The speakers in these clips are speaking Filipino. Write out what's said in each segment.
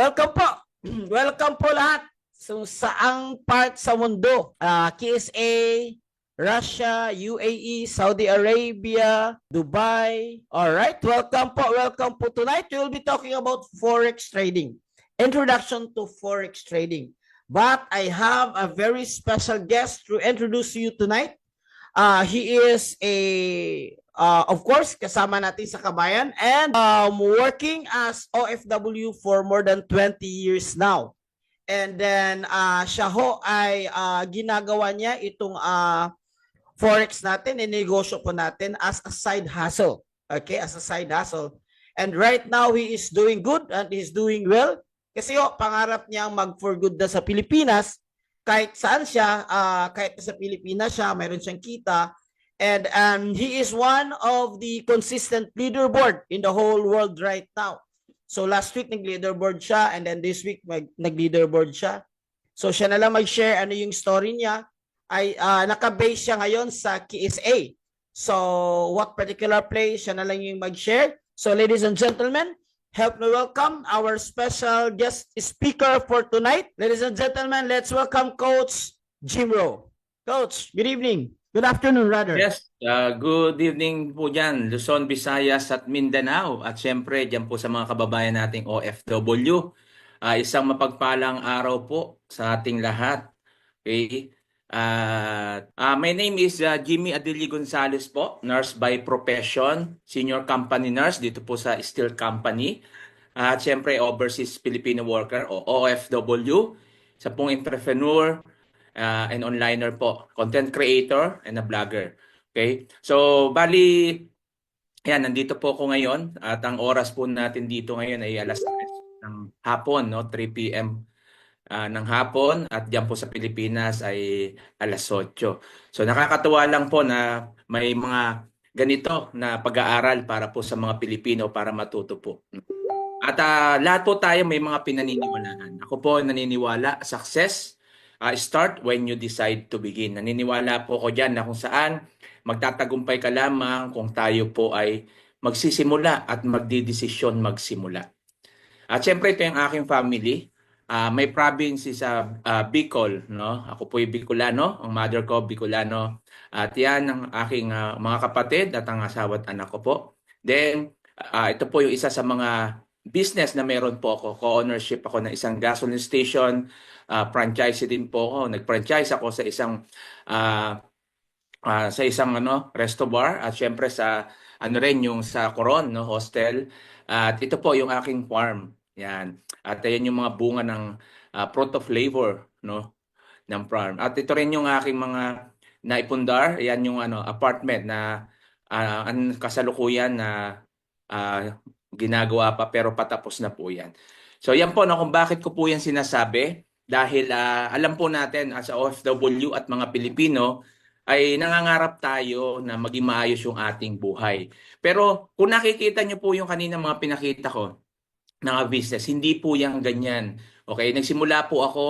Welcome po. Welcome po lahat. So, saang part sa mundo? KSA, Russia, UAE, Saudi Arabia, Dubai. All right, welcome po. Welcome po. Tonight, we will be talking about Forex trading. Introduction to Forex trading. But I have a very special guest to introduce you tonight. He is of course, kasama natin sa Kabayan and working as OFW for more than 20 years now. And then siya ho ay ginagawa niya itong Forex natin, negosyo po natin as a side hustle. Okay, as a side hustle. And right now, he is doing good and he's doing well. Kasi ho, pangarap niyang mag-for good na sa Pilipinas. Kahit saan siya, kahit sa Pilipinas siya, mayroon siyang kita. And he is one of the consistent leaderboard in the whole world right now. So last week nag-leaderboard siya and then this week nag-leaderboard siya. So siya na lang mag-share ano yung story niya. Ay naka-base siya ngayon sa KSA. So what particular place siya na lang yung mag-share. So ladies and gentlemen, help me welcome our special guest speaker for tonight. Ladies and gentlemen, let's welcome Coach Jim Rowe. Coach, good evening. Good afternoon, rather. Yes, good evening po dyan, Luzon, Visayas at Mindanao. At syempre, dyan po sa mga kababayan nating OFW. Isang mapagpalang araw po sa ating lahat. Okay? My name is Jimmy Adili Gonzalez po, nurse by profession, senior company nurse dito po sa Steel Company. At syempre, overseas Filipino worker o OFW, sa pong entrepreneur, and onliner po, content creator and a blogger. Okay? So, bali, yan, nandito po ako ngayon at ang oras po natin dito ngayon ay alas 3 ng hapon, no? 3 p.m. Ng hapon at diyan po sa Pilipinas ay alas 8. So, nakakatuwa lang po na may mga ganito na pag-aaral para po sa mga Pilipino para matuto po. At lahat po tayo may mga pinaniniwalaan. Ako po naniniwala, success start when you decide to begin. Naniniwala po ako dyan na kung saan magtatagumpay ka lamang kung tayo po ay magsisimula at magdidesisyon magsimula. At syempre ito yung aking family. May province sa Bicol. No? Ako po yung Bicolano, ang mother ko Bicolano. At yan ang aking mga kapatid at ang asawa at anak ko po. Then, ito po yung isa sa mga business na meron po ako. Co-ownership ako ng isang gasoline station. Franchise din po ako. Nag-franchise ako sa isang resto bar at syempre sa rin yung sa Coron, no, hostel. At ito po yung aking farm. Yan. At ayan yung mga bunga ng fruit of labor, no, ng farm. At ito rin yung aking mga naipundar. Yan yung apartment na ang kasalukuyan na ginagawa pa pero patapos na po yan. So yan po, no, kung bakit ko po yan sinasabi. Dahil alam po natin as a OFW at mga Pilipino ay nangangarap tayo na maging maayos yung ating buhay. Pero kung nakikita nyo po yung kanina mga pinakita ko na business, hindi po yung ganyan. Okay, nagsimula po ako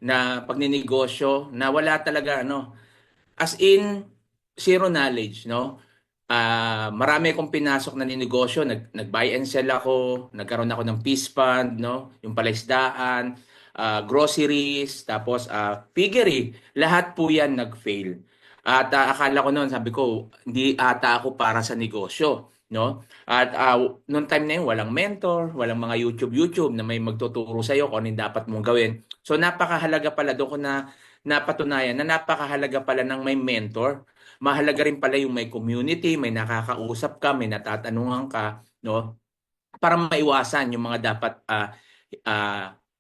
na pagninegosyo na wala talaga as in zero knowledge, no? Marami akong pinasok na ninegosyo, nag-buy and sell ako, nagkaroon ako ng peace fund, no? Yung palaisdaan, groceries, tapos piggery, lahat po yan nag-fail. At akala ko noon, sabi ko, hindi ata ako para sa negosyo, no? At noong time na yun, walang mentor, walang mga YouTube na may magtuturo sa iyo kung ano yung dapat mong gawin. So napakahalaga pala doon ko na napatunayan na napakahalaga pala ng may mentor. Mahalaga rin pala yung may community, may nakakausap ka, may natatanungan ka, no? Para maiwasan yung mga dapat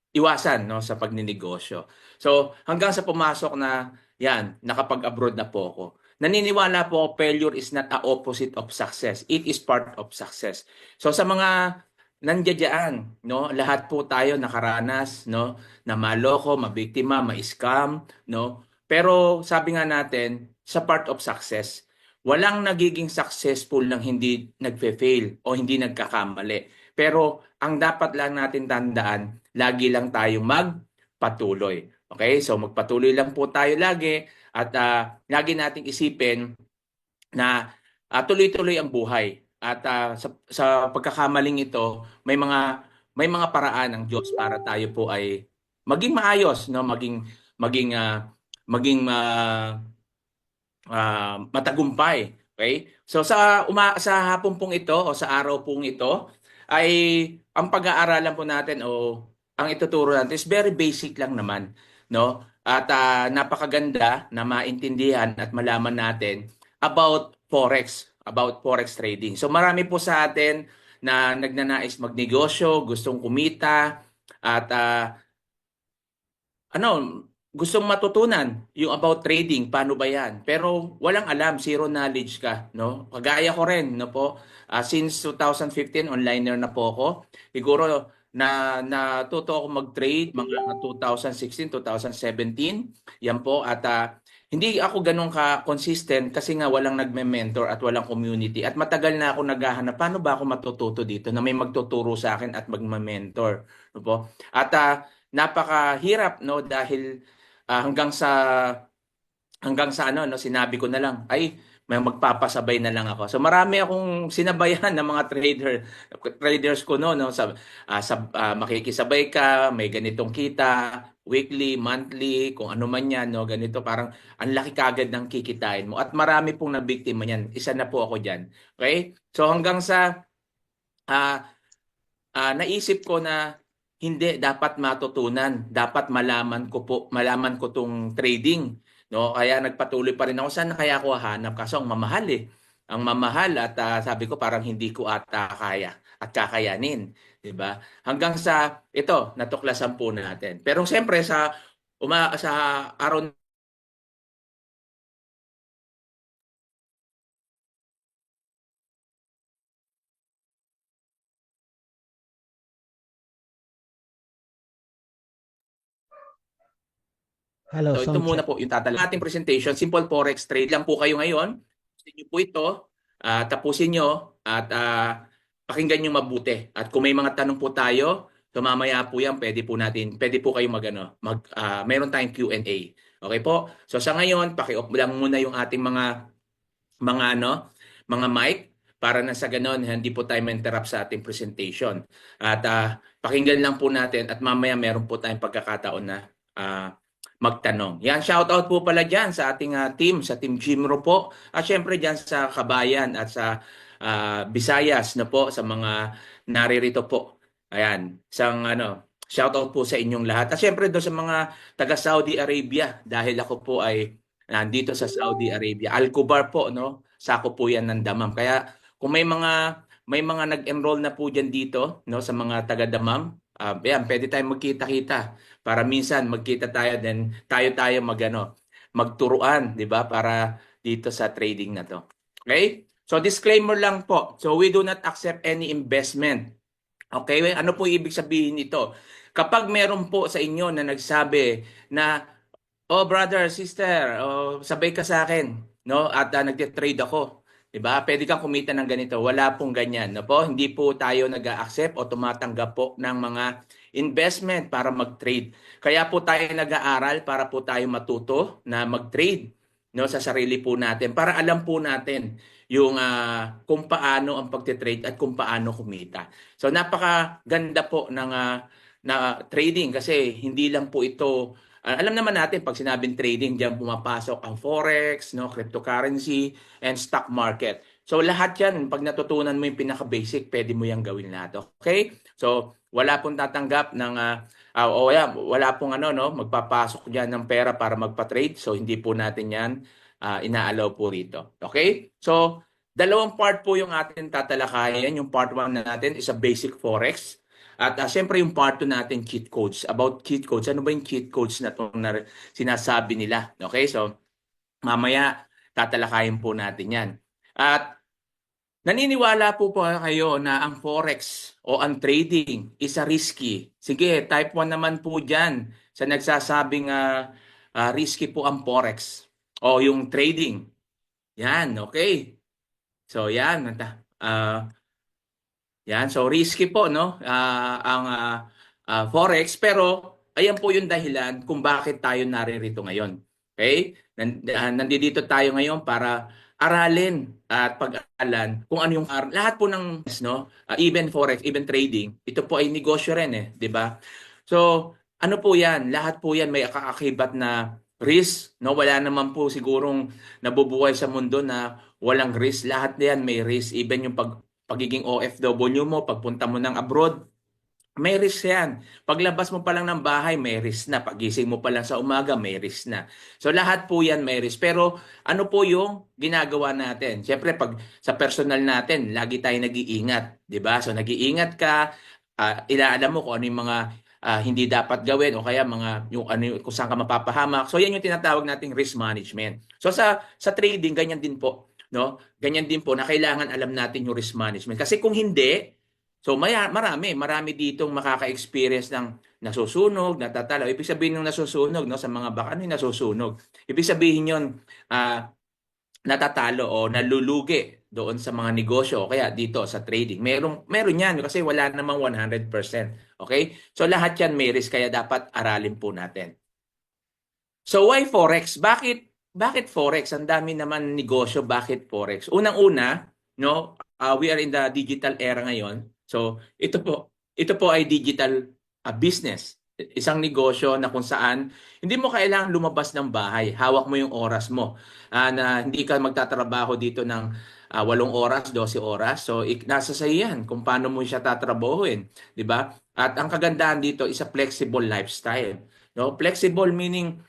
iwasan, no, sa pagninegosyo. So hanggang sa pumasok na yan, nakapag-abroad na po ako. Naniniwala po, failure is not a opposite of success. It is part of success. So sa mga nandiyan, no, lahat po tayo nakaranas, no, na maloko, mabiktima, ma-scam, no. Pero sabi nga natin, sa part of success, walang nagiging successful nang hindi nagfe-fail o hindi nagkakamali. Pero ang dapat lang natin tandaan, lagi lang tayong magpatuloy. Okay? So magpatuloy lang po tayo lagi at lagi nating isipin na tuloy-tuloy ang buhay. At sa pagkakamaling ito, may mga may mga paraan ng Diyos para tayo po ay maging maayos, no? Maging maging matagumpay. Okay? So sa hapon pong ito o sa araw pong ito ay ang pag-aaralan po natin o ang ituturo natin is very basic lang naman, no? At napakaganda na maintindihan at malaman natin about forex trading. So marami po sa atin na nagnanais magnegosyo, gustong kumita at ano, gustong matutunan yung about trading, paano ba yan? Pero walang alam, zero knowledge ka, no? Kagaya ko rin, no po. Since 2015, onliner na po ako. Siguro natuto ako mag-trade mga 2016, 2017. Yan po. At hindi ako ganun ka-consistent kasi nga walang nagme-mentor at walang community. At matagal na ako naghahanap, paano ba ako matututo dito na may magtuturo sa akin at magme-mentor, no po? At napakahirap, no, dahil hanggang sa ano, no, sinabi ko na lang ay may magpapasabay na lang ako. So marami akong sinabayan ng mga traders ko, no, makikisabay ka, may ganitong kita, weekly, monthly, kung ano man yan, no, ganito, parang ang laki kagad ng kikitain mo at marami pong nabiktima niyan. Isa na po ako diyan. Okay? So hanggang sa ah, naisip ko na hindi dapat matutunan, dapat malaman ko tong trading, no? Kaya nagpatuloy pa rin ako saan kaya ako hahanap kaso ang mamahal eh. Ang mamahal at sabi ko parang hindi ko ata kaya at kakayanin, 'di ba? Hanggang sa ito, natuklasan po natin. Pero siyempre sa araw. Hello, So ito sound muna check. po yung ating presentation. Simple Forex trade lang po kayo ngayon. Tapusin niyo po ito. Tapusin nyo at pakinggan nyo mabuti. At kung may mga tanong po tayo, so mamaya po yan, pwede po kayo meron tayong Q&A. Okay po? So sa ngayon, paki-off lang muna yung ating mga mic para na sa ganon, hindi po tayo ma-interrupt sa ating presentation. At pakinggan lang po natin at mamaya meron po tayong pagkakataon na magtanong. Yan, shoutout po pala dyan sa ating team, sa Team Jimro po. At syempre dyan sa Kabayan at sa Visayas na po, sa mga naririto po. Ayan, shoutout po sa inyong lahat. At syempre doon sa mga taga Saudi Arabia dahil ako po ay nandito sa Saudi Arabia. Al-Kubar po, no? Sako po yan ng Damam. Kaya kung may mga nag-enroll na po diyan dito, no, sa mga taga Damam, yan, pwede tayong magkita-kita para minsan magkita tayo then tayo magturuan, 'di ba? Para dito sa trading na 'to. Okay? So disclaimer lang po. So we do not accept any investment. Okay? Ano po ibig sabihin nito? Kapag meron po sa inyo na nagsabi na oh brother, sister, oh, sabay ka sa akin, no? At nagte-trade ako. 'Di ba? Pwede kang kumita ng ganito. Wala pong ganyan, no po? Hindi po tayo nag-a-accept o tumatanggap po ng mga investment para mag-trade. Kaya po tayo nag-aaral para po tayo matuto na mag-trade, no, sa sarili po natin para alam po natin yung kung paano ang pagte-trade at kung paano kumita. So napakaganda po ng na trading kasi hindi lang po ito. Alam naman natin pag sinabing trading, diyan pumapasok ang forex, no, cryptocurrency, and stock market. So lahat 'yan pag natutunan mo yung pinaka-basic, pwede mo 'yang gawin lahat. Okay? So wala pong tatanggap ng wala pong no, magpapasok diyan ng pera para magpa-trade. So hindi po natin 'yan inaalaw po rito. Okay? So dalawang part po yung atin tatalakayin. Yung part 1 natin is a basic forex. At siyempre yung part 2 natin, cheat codes. About cheat codes, ano ba yung cheat codes na itong sinasabi nila? Okay, so mamaya tatalakayin po natin yan. At naniniwala po kayo na ang forex o ang trading is a risky? Sige, type 1 naman po dyan sa nagsasabing risky po ang forex o yung trading. Yan, okay. So yan, yan, so risky po no ang forex pero ayan po yung dahilan kung bakit tayo naririto ngayon. Okay? Nandito tayo ngayon para aralin at pag-aralan kung ano yung lahat po ng no, even forex, even trading, ito po ay negosyo rin eh, 'di ba? So, ano po 'yan? Lahat po 'yan may kaakibat na risk, no? Wala naman po sigurong nabubuhay sa mundo na walang risk. Lahat 'yan may risk, even yung pagiging OFW mo, pagpunta mo ng abroad, may risk yan. Paglabas mo pa lang ng bahay, may risk na. Pagising mo pa lang sa umaga, may risk na. So lahat po yan may risk. Pero ano po yung ginagawa natin? Siyempre, pag sa personal natin, lagi tayo nag-iingat. 'Di ba? So nag-iingat ka, inaalam mo kung ano yung mga hindi dapat gawin o kaya yung ano kung saan ka mapapahamak. So yan yung tinatawag nating risk management. So sa trading ganyan din po, no? Ganyan din po na kailangan alam natin yung risk management. Kasi kung hindi, so marami ditong makaka-experience ng nasusunog, natatalo. Ibig sabihin ng nasusunog, no, sa mga baka, ano yung nasusunog? Ibig sabihin yon natatalo o nalulugi doon sa mga negosyo o kaya dito sa trading. Meron yan kasi wala namang 100%. Okay? So lahat yan may risk kaya dapat aralin po natin. So why Forex? Bakit Forex? Ang dami naman negosyo, bakit Forex? Unang-una, no, we are in the digital era ngayon. So ito po ay digital business. Isang negosyo na kung saan hindi mo kailangan lumabas ng bahay. Hawak mo yung oras mo. Na hindi ka magtatrabaho dito ng 8 oras, 12 oras. So nasa sa yan kung paano mo siya tatrabahuin, 'di ba? At ang kagandahan dito is a flexible lifestyle. No? Flexible meaning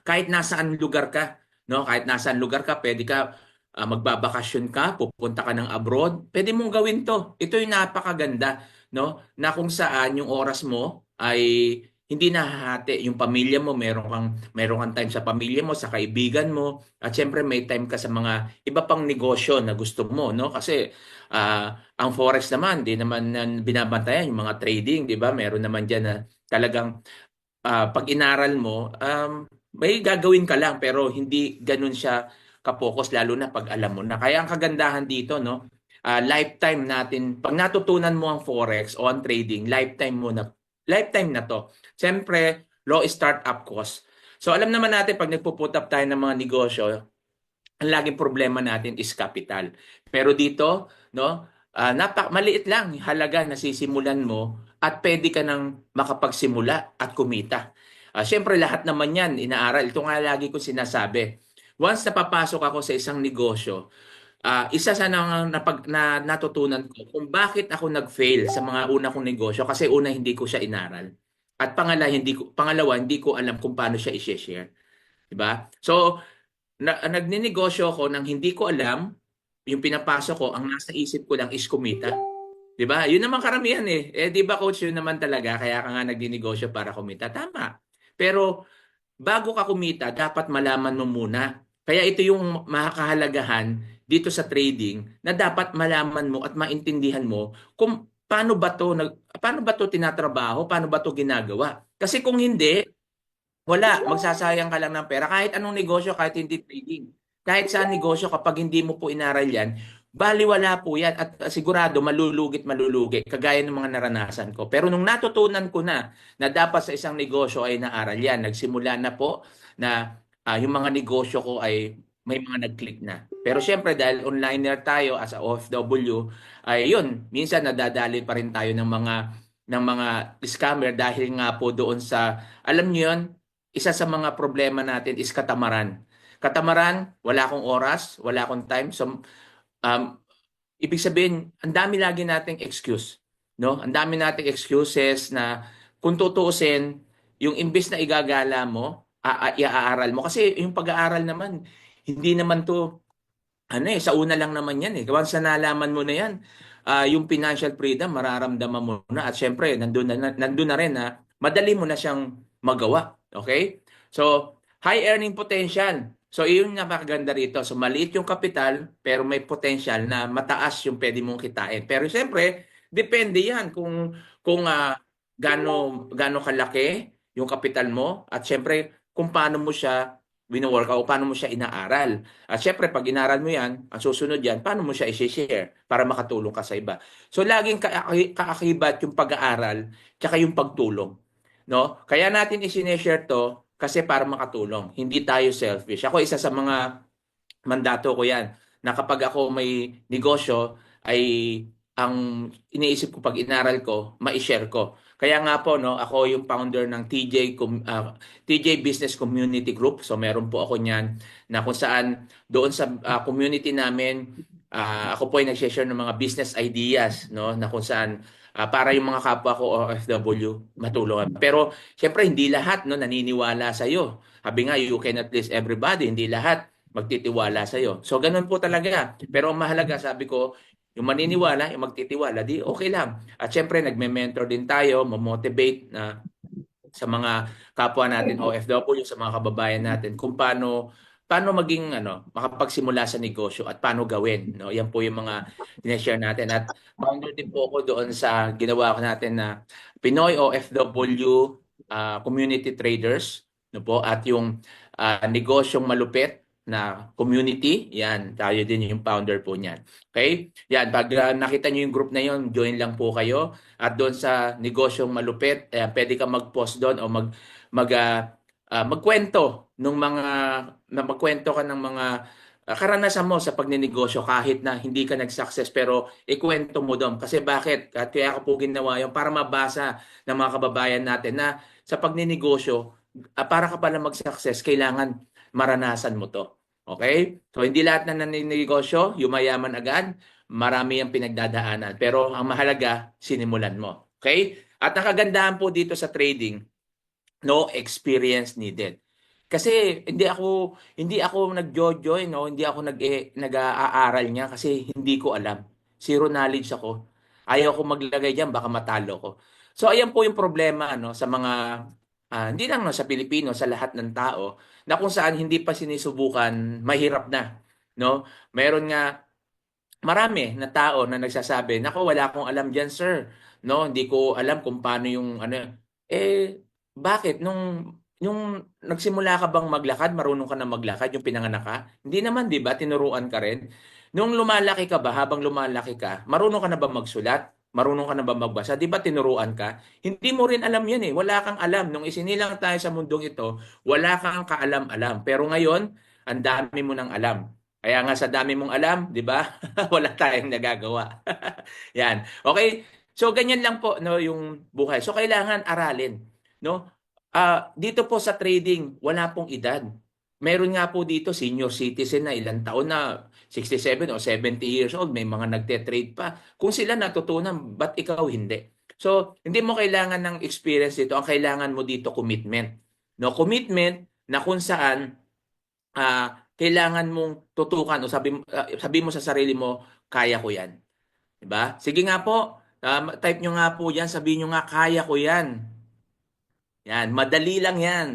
kahit nasaan lugar ka, no? Kahit nasaan lugar ka, pwede ka magbabakasyon ka, pupunta ka ng abroad, pwede mong gawin 'to. Ito yung napakaganda, no? Na kung saan yung oras mo ay hindi nahahati. Yung pamilya mo, meron kang time sa pamilya mo, sa kaibigan mo, at syempre may time ka sa mga iba pang negosyo na gusto mo, no? Kasi ang forex naman, di naman binabantayan yung mga trading, di ba? Meron naman diyan na talagang pag inaral mo, may gagawin ka lang pero hindi ganun siya kapokus lalo na pag alam mo na. Kaya ang kagandahan dito, no, lifetime natin, pag natutunan mo ang forex o ang trading, lifetime na to. Siyempre, low startup cost. So alam naman natin pag nagpo-put up tayo ng mga negosyo, ang laging problema natin is capital. Pero dito, no, maliit lang yung halaga na sisimulan mo at pwede ka nang makapagsimula at kumita. Siyempre lahat naman yan inaaral. Ito nga lagi ko sinasabi. Once napapasok ako sa isang negosyo, isa sa natutunan ko kung bakit ako nag-fail sa mga una kong negosyo kasi una hindi ko siya inaral. At pangalawa, hindi ko alam kung paano siya i-share. 'Di ba? So, nagninegosyo ako nang hindi ko alam, yung pinapasok ko, ang nasa isip ko lang is kumita. 'Di ba? Yun naman karamihan eh. 'Di ba coach, yun naman talaga kaya ka nga nagninegosyo para kumita. Tama. Pero bago ka kumita, dapat malaman mo muna. Kaya ito yung makakahalagahan dito sa trading na dapat malaman mo at maintindihan mo kung paano ba to tinatrabaho, paano ba to ginagawa. Kasi kung hindi, wala, magsasayang ka lang ng pera. Kahit anong negosyo, kahit hindi trading. Kahit sa negosyo, kapag hindi mo po inaral yan, baliwala po yan at sigurado malulugi, kagaya ng mga naranasan ko. Pero nung natutunan ko na dapat sa isang negosyo ay naaral yan, nagsimula na po na yung mga negosyo ko ay may mga nag-click na. Pero syempre dahil onliner tayo as a OFW, ay yun, minsan nadadali pa rin tayo ng mga scammer dahil nga po doon sa, alam niyo yun, isa sa mga problema natin is katamaran. Katamaran, wala akong oras, wala akong time. So, ibig sabihin, ang dami lagi nating excuse. No? Ang dami nating excuses na kung tutuusin, yung imbis na igagala mo, iaaral mo. Kasi yung pag-aaral naman, hindi naman to, sa una lang naman yan eh. Once na nalaman mo na yan, yung financial freedom, mararamdaman mo na. At syempre, nandun na rin na madali mo na siyang magawa. Okay? So, high earning potential. So, iyon nga napakaganda rito. So, maliit yung kapital, pero may potential na mataas yung pwede mong kitain. Pero siyempre, depende yan kung gaano kalaki yung kapital mo at siyempre, kung paano mo siya wino-work o paano mo siya inaaral. At syempre, pag inaral mo yan, ang susunod yan, paano mo siya i-share para makatulong ka sa iba. So, laging kaakibat yung pag-aaral tsaka yung pagtulong. No? Kaya natin i-share to kasi para makatulong. Hindi tayo selfish. Ako isa sa mga mandato ko yan na kapag ako may negosyo ay ang iniisip ko pag inaral ko, ma-share ko. Kaya nga po no, ako yung founder ng TJ Business Community Group. So meron po ako niyan na kung saan doon sa community namin ako po ay nag-share ng mga business ideas no na kung saan para yung mga kapwa ko OFW matulungan. Pero syempre hindi lahat no naniniwala sa iyo. Sabi nga you cannot please everybody, hindi lahat magtitiwala sa iyo. So ganun po talaga. Pero ang mahalaga sabi ko, yung maniniwala, yung magtitiwala, di okay lang. At syempre nagme-mentor din tayo, mo-motivate na sa mga kapwa natin OFW, sa mga kababayan natin kung paano maging makapagsimula sa negosyo at paano gawin, no? Yan po yung mga share natin at founder din po ako doon sa ginawa ko natin na Pinoy OFW Community Traders, no po, at yung negosyong malupit na community, yan, tayo din yung founder po niyan. Okay? Yan, pag nakita niyo yung group na yon, join lang po kayo. At doon sa negosyong malupit, pwede ka mag-post doon o magkwento magkwento ka ng mga karanasan mo sa pagninegosyo kahit na hindi ka nag-success pero ikwento mo doon. Kasi bakit? At kaya ako po ginawa yun para mabasa ng mga kababayan natin na sa pagninegosyo, para ka pala mag-success, kailangan maranasan mo to. Okay? So hindi lahat na naninegosyo, yumayaman agad, marami ang pinagdadaanan. Pero ang mahalaga, sinimulan mo. Okay? At ang kagandahan po dito sa trading, no experience needed. Kasi hindi ako nag-join, no, hindi ako nag-aaral niya kasi hindi ko alam. Zero knowledge ako. Ayaw ko maglagay diyan baka matalo ko. So ayan po yung problema no sa mga hindi lang no, sa Pilipino, sa lahat ng tao na kung saan hindi pa sinisubukan, mahirap na, no? Meron nga marami na tao na nagsasabi, "Nako, wala akong alam diyan, sir. No, hindi ko alam kung paano yung ano." Eh, bakit nung nagsimula ka bang maglakad, marunong ka na maglakad yung pinanganak ka? Hindi naman, 'di ba? Tinuruan ka rin. Nung lumalaki ka ba, habang lumalaki ka, marunong ka na ba magsulat? Marunong ka na ba magbasa? 'Di ba tinuruan ka? Hindi mo rin alam 'yan eh. Wala kang alam. Nung isinilang tayo sa mundong ito, wala kang kaalam-alam. Pero ngayon, ang dami mo ng alam. Kaya nga sa dami mong alam, 'di ba? Wala tayong nagagawa. Yan. Okay? So ganyan lang po no yung buhay. So kailangan aralin, no? Dito po sa trading, wala pong edad. Meron nga po dito senior citizen na ilang taon na 67 o 70 years old, may mga nagte-trade pa. Kung sila natutunan, ba't ikaw hindi? So, hindi mo kailangan ng experience dito. Ang kailangan mo dito commitment. No, commitment na kung saan kailangan mong tutukan o sabi mo sa sarili mo, kaya ko 'yan. 'Di ba? Sige nga po, type nyo nga po diyan, sabihin nyo nga kaya ko 'yan. Yan, madali lang 'yan.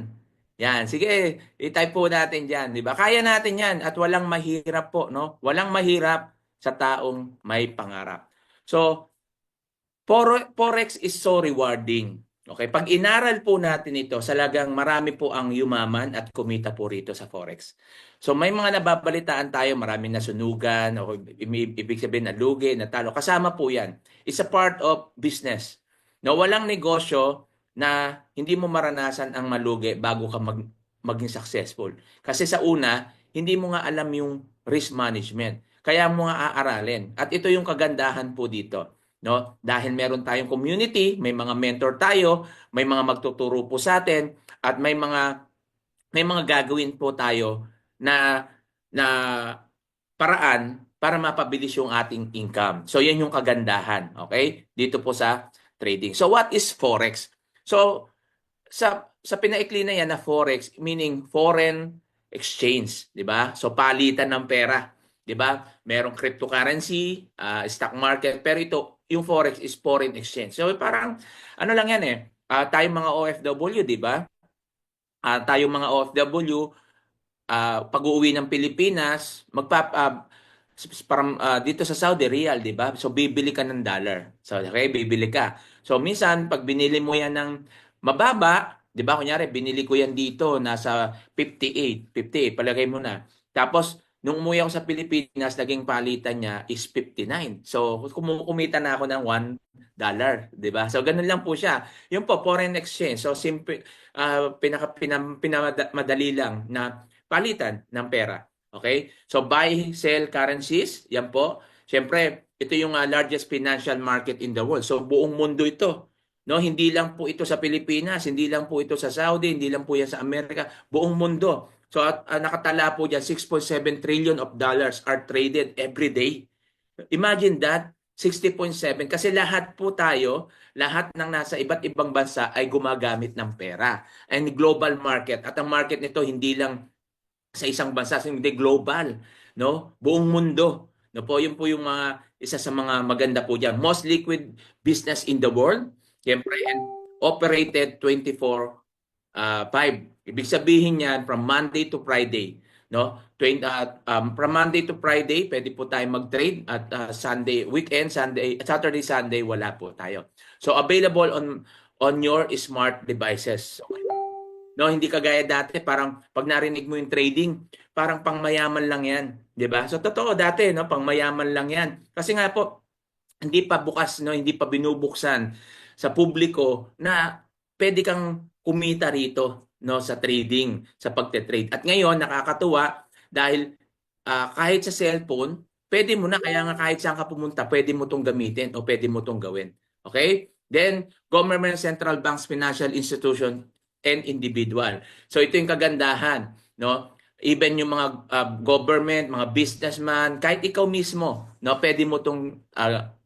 Yan, sige, i-type po natin diyan, 'di ba? Kaya natin 'yan at walang mahirap po, no? Walang mahirap sa taong may pangarap. So, Forex is so rewarding. Okay, pag inaral po natin ito, salagang marami po ang yumaman at kumita po rito sa Forex. So may mga nababalitaan tayo, maraming nasunugan, o ibig sabihin nalugi, natalo. Kasama po yan. It's a part of business. No, walang negosyo na hindi mo maranasan ang malugi bago ka maging successful. Kasi sa una, hindi mo nga alam yung risk management. Kaya mo nga aaralin. At ito yung kagandahan po dito. No? Dahil meron tayong community, may mga mentor tayo, may mga magtuturo po sa atin at may mga gagawin po tayo na paraan para mapabilis yung ating income. So yan yung kagandahan, okay? Dito po sa trading. So what is forex? So sa pinaikli na yan na forex meaning foreign exchange, 'di ba? So palitan ng pera, 'di ba? Merong cryptocurrency, stock market, pero ito yung forex is foreign exchange. So parang ano lang yan eh. Tayong mga OFW, 'di ba? Tayong mga OFW pag-uwi ng Pilipinas, dito sa Saudi Riyal, 'di ba? So bibili ka ng dollar. So okay, bibili ka. So minsan pag binili mo yan ng mababa, 'di ba? Kunyari binili ko yan dito nasa 58 palagay mo na. Tapos nung umuwi ako sa Pilipinas, naging palitan niya is 59. So kumita na ako ng $1, 'di ba? So ganun lang po siya. Yung po foreign exchange. So simple pinamadali lang na palitan ng pera. Okay? So buy, sell currencies, yan po. Siyempre, ito yung largest financial market in the world. So buong mundo ito. No, hindi lang po ito sa Pilipinas, hindi lang po ito sa Saudi, hindi lang po yan sa Amerika, buong mundo. So nakatala po diyan 6.7 trillion of dollars are traded every day. Imagine that, 60.7 kasi lahat po tayo, lahat ng nasa iba't ibang bansa ay gumagamit ng pera. And global market at ang market nito hindi lang sa isang bansa, hindi global, no? Buong mundo. No po, yun po yung mga isa sa mga maganda po diyan. Most liquid business in the world, siyempre, and operated 24/5. Ibig sabihin niyan from Monday to Friday, no? From Monday to Friday, pwede po tayo mag-trade at Sunday, weekend, Sunday, Saturday, Sunday wala po tayo. So available on your smart devices. No, hindi kagaya dati parang pag narinig mo yung trading, parang pangmayaman lang 'yan, 'di ba? So totoo dati, no, pangmayaman lang 'yan. Kasi nga po hindi pa bukas, no, hindi pa binubuksan sa publiko na pwede kang kumita rito, no, sa trading, sa pagte-trade. At ngayon nakakatuwa dahil kahit sa cellphone, pwede mo na kaya nga kahit saan ka pumunta, pwede mo 'tong gamitin o pwede mo 'tong gawin. Okay? Then government, central banks, financial institution and individual. So ito yung kagandahan, no? Even yung mga government, mga businessman, kahit ikaw mismo, no, pwede mo tong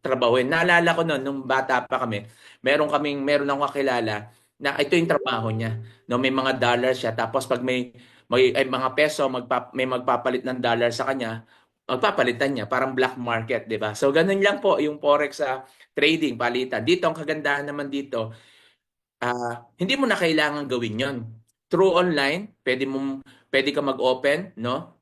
trabahuin. Naalala ko noon nung bata pa kami, meron akong kakilala na ito yung trabaho niya. No, may mga dollars siya tapos pag may mga peso, may magpapalit ng dollar sa kanya, magpapalitan niya, parang black market, 'di ba? So ganun lang po yung forex sa trading, palitan. Dito ang kagandahan naman dito, hindi mo na kailangan gawin 'yon. Through online, pwede ka mag-open, no?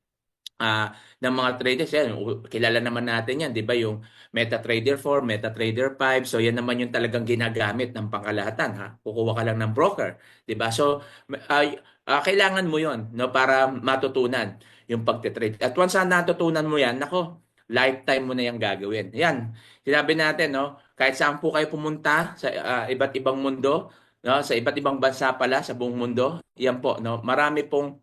Ng mga traders yan. Kilala naman natin yan, 'di ba? Yung MetaTrader 4, MetaTrader 5. So yan naman yung talagang ginagamit ng pangkalahatan, ha. Kukuha ka lang ng broker, 'di ba? So kailangan mo 'yon, no, para matutunan yung pagte-trade. At once na natutunan mo yan, nako, lifetime mo na yung gagawin. Yan. Sinabi natin, no, kahit saan po kayo pumunta sa iba't ibang mundo, no, sa iba't ibang bansa pala sa buong mundo, yan po, no. Marami pong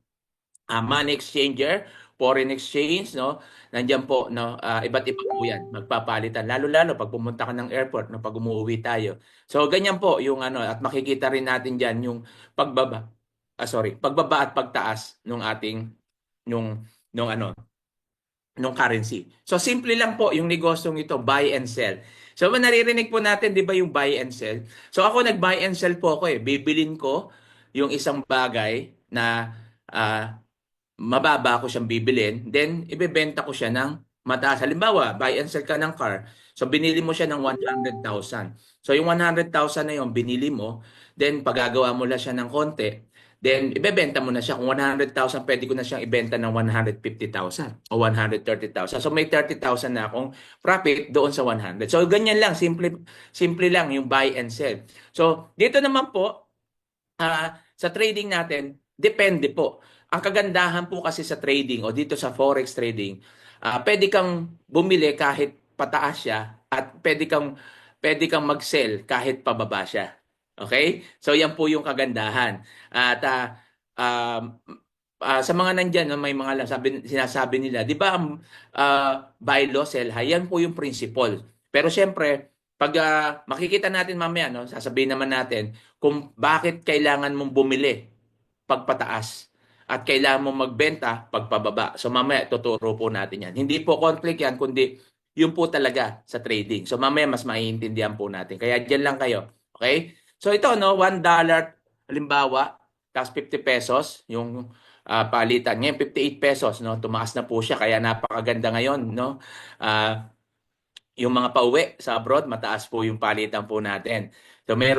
money exchanger, foreign exchange, no? Nandiyan po, no? Iba't iba po 'yan, magpapalitan. Lalo-lalo pag pumunta ka ng airport, no, pag umuwi tayo. So ganyan po yung ano at makikita rin natin diyan yung pagbaba. Pagbaba at pagtaas ng ating nung ano, nung currency. So simple lang po yung negosyong ito, buy and sell. So naririnig po natin 'di ba yung buy and sell? So ako nag-buy and sell po ako eh. Bibilin ko yung isang bagay na ah, mababa ko siyang bibilin, then ibebenta ko siya ng mataas. Halimbawa, buy and sell ka ng car. So binili mo siya ng 100,000. So yung 100,000 na yung binili mo, then pagagawa mo lang siya ng konti, then ibebenta mo na siya. Kung 100,000, pwede ko na siyang ibenta ng 150,000 o 130,000. So may 30,000 na akong profit doon sa 100. So ganyan lang, simple lang yung buy and sell. So dito naman po, sa trading natin, depende po. Ang kagandahan po kasi sa trading o dito sa forex trading, pwede kang bumili kahit pataas siya at pwede kang mag-sell kahit pababa siya. Okay? So yan po yung kagandahan. At sa mga nandiyan, no, may mga sinasabi nila, 'di ba, buy low, sell high, yan po yung principle. Pero siyempre, pag makikita natin mamaya, no, sasabihin naman natin kung bakit kailangan mong bumili pagpataas at kailangan mong magbenta pagpababa. So mamaya tuturo po natin yan. Hindi po conflict yan, kundi yun po talaga sa trading. So mamaya mas maiintindihan po natin. Kaya diyan lang kayo. Okay? So ito, no, $1, halimbawa, tapos 50 pesos, yung palitan. Ngayon, 58 pesos, no? Tumaas na po siya, kaya napakaganda ngayon, no? Yung mga pauwi sa abroad, mataas po yung palitan po natin. So may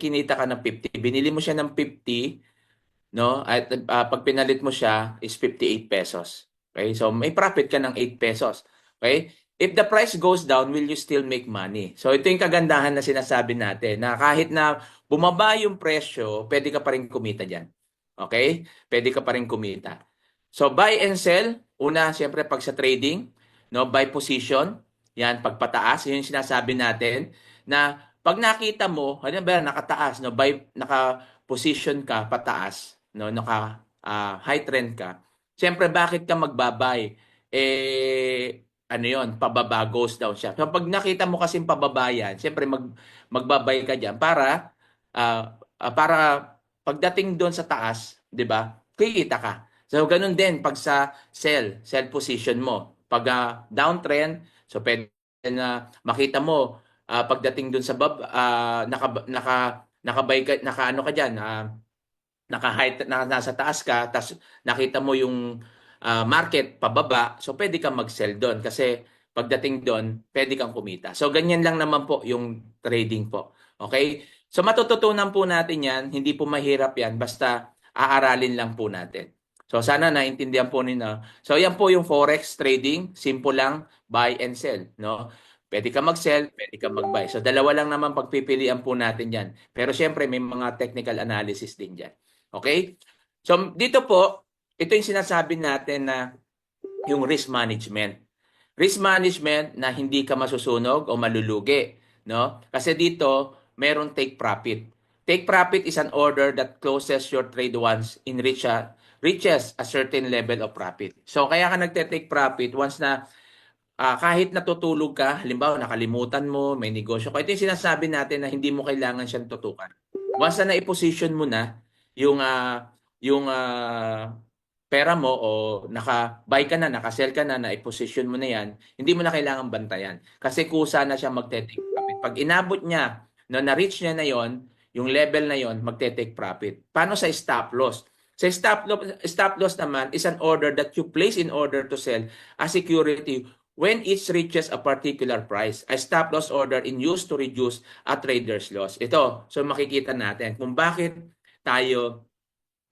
kinita ka ng 50, binili mo siya ng 50, no? At pag pinalit mo siya is 58 pesos. Okay? So may profit ka ng 8 pesos. Okay? If the price goes down, will you still make money? So ito yung kagandahan na sinasabi natin, na kahit na bumaba yung presyo, pwede ka pa rin kumita diyan. Okay? Pwede ka pa rin kumita. So buy and sell, una siyempre pag sa trading, no, buy position, yan pagpataas, yun yung sinasabi natin na pag nakita mo, halimbawa nakataas, no, naka position ka pataas, no, naka high trend ka, Siyempre, bakit ka magbabay? Ano yon, pababa, goes down siya. So, pag nakita mo kasing pababa yan, siyempre magbabay ka dyan para pagdating doon sa taas, di ba, kikita ka. So, ganun din pag sa sell position mo. Pag downtrend, so pwede na makita mo pagdating doon sa nakabay ka, naka ano ka diyan, naka-height na nasa taas ka, tapos nakita mo yung market pababa, so pwede kang mag-sell doon kasi pagdating doon, pwede kang kumita. So ganyan lang naman po yung trading po. Okay? So matututunan po natin yan, hindi po mahirap yan, basta aaralin lang po natin. So sana naintindihan po ninyo. So yan po yung forex trading, simple lang, buy and sell, no? Pwede ka mag-sell, pwede ka mag-buy. So dalawa lang naman pagpipilian po natin yan. Pero syempre may mga technical analysis din diyan. Okay? So dito po, ito yung sinasabi natin na yung risk management. Risk management na hindi ka masusunog o malulugi, no? Kasi dito, meron take profit. Take profit is an order that closes your trade once in reaches a certain level of profit. So kaya ka nagte-take profit once na kahit natutulog ka, halimbawa nakalimutan mo, may negosyo ka. Ito yung sinasabi natin na hindi mo kailangan siyang tutukan. Once na na-position mo na yung pera mo o naka-buy ka na, naka-sell ka na, na-position mo na yan, hindi mo na kailangan bantayan. Kasi kusa na siya magte-take profit. Pag inabot niya, no, na-reach niya na yon, yung level na yon, magte-take profit. Paano sa stop loss? Sa stop loss naman is an order that you place in order to sell a security when it reaches a particular price. A stop loss order in use to reduce a trader's loss. Ito, so makikita natin kung bakit tayo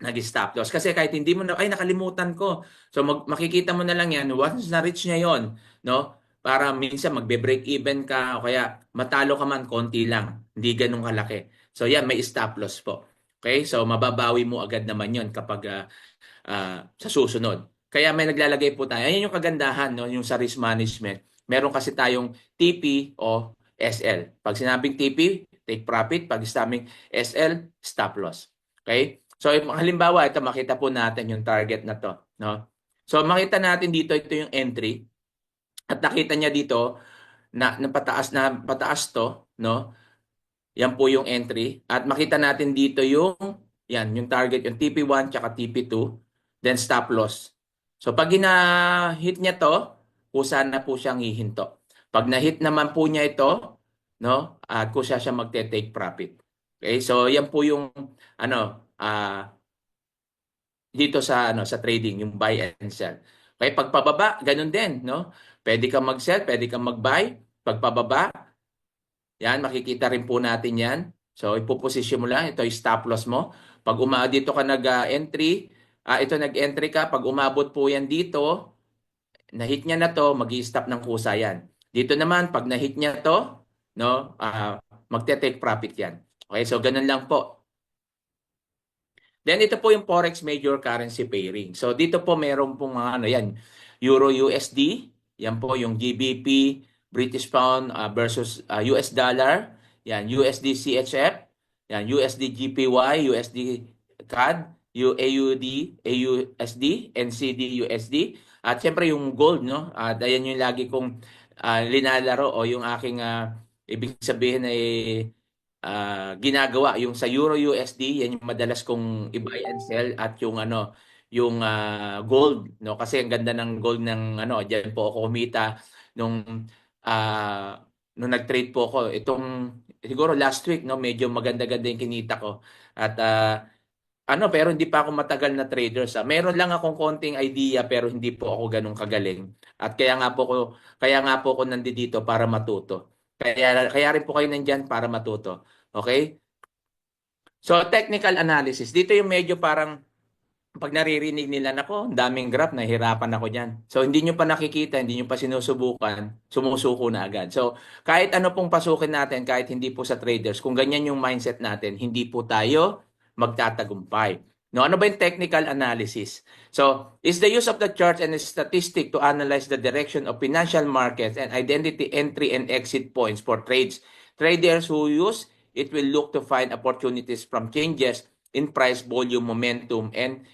nag-stop loss. Kasi kahit hindi mo na, ay nakalimutan ko. So makikita mo na lang yan, once na-reach niya yon, no? Para minsan magbe-break even ka o kaya matalo ka man konti lang. Hindi ganun kalaki. So yan, may stop loss po. Okay? So mababawi mo agad naman yon kapag sa susunod. Kaya may naglalagay po tayo. Ayan yung kagandahan, no? Yung sa risk management. Meron kasi tayong TP o SL. Pag sinabing TP, take profit. Pag sinabing SL, stop loss. Okay? So halimbawa, ito makita po natin yung target na to, no? So makita natin dito, ito yung entry. At nakita niya dito na pataas to, no? Yan po yung entry. At makita natin dito yung yung target, yung TP1 tsaka TP2, then stop loss. So pag hit niya to, kusa na po siyang hihinto. Pag na-hit naman po niya ito, no? At kusa siya magte-take profit. Okay? So yan po yung dito sa trading, yung buy and sell. Okay, pag pababa, ganun din, no? Pwede kang mag-sell, pwede kang mag-buy. Pag pababa, yan, makikita rin po natin yan. So, ipoposition mo lang. Ito yung stop loss mo. Pag dito ka nag-entry, ito nag-entry ka. Pag umabot po yan dito, na-hit niya na to, mag-i-stop ng kusa yan. Dito naman, pag na-hit niya to, no, magte-take profit yan. Okay, so ganun lang po. Then ito po yung Forex Major Currency Pairing. So dito po meron pong mga yan, Euro USD, yan po yung GBP, British Pound versus US Dollar, yan USD CHF, yan USD GPY, USD CAD, AUD, AUSD, NCD USD. At syempre yung gold, no? Ayan yung lagi kong linalaro o yung aking ibig sabihin ay ginagawa yung sa Euro USD, yan yung madalas kong i-buy and sell, at yung yung gold, no, kasi ang ganda ng gold ng diyan po ako kumita nung nung nag-trade po ako itong siguro last week, no, medyo maganda-ganda yung kinita ko. At pero hindi pa ako matagal na trader meron lang akong konting idea pero hindi po ako ganun kagaling. At kaya nga po ako nandito para matuto. Kaya rin po kayo nandiyan para matuto. Okay? So, technical analysis. Dito yung medyo parang pag naririnig nila, nako, daming graph, nahihirapan ako dyan. So, hindi nyo pa nakikita, hindi nyo pa sinusubukan, sumusuko na agad. So, kahit ano pong pasukin natin, kahit hindi po sa traders, kung ganyan yung mindset natin, hindi po tayo magtatagumpay. No, ano ba yung technical analysis? So, is the use of the chart and the statistic to analyze the direction of financial markets and identity entry and exit points for trades. Traders who use it will look to find opportunities from changes in price, volume, momentum, and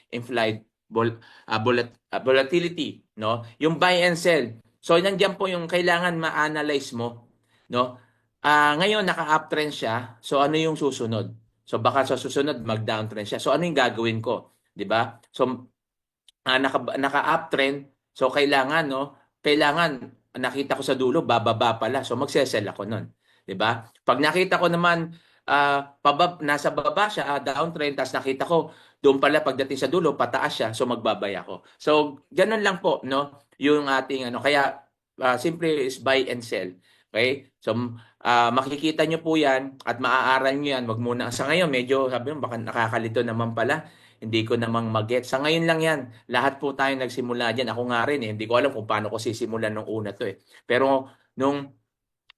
volatility, no? Yung buy and sell. So nandiyan po yung kailangan ma-analyze mo, no? Ngayon naka-uptrend siya. So ano yung susunod? So baka sa susunod mag-downtrend siya. So ano yung gagawin ko, 'di ba? So naka-uptrend. So kailangan no, kailangan nakita ko sa dulo bababa pala. So magse-sell ako nun, 'di ba? Pag nakita ko naman nasa baba siya, downtrend, tapos nakita ko doon pala pagdating sa dulo pataas siya, so magbabay ako. So ganun lang po no, yung ating ano, kaya simple is buy and sell. Okay? So makikita nyo po yan at maaaral nyo yan. Wag muna. Sa ngayon, medyo sabi mo, baka nakakalito naman pala. Hindi ko namang mag-get. Sa ngayon lang yan. Lahat po tayo nagsimula dyan. Ako nga rin eh. Hindi ko alam kung paano ko sisimulan nung una to eh. Pero nung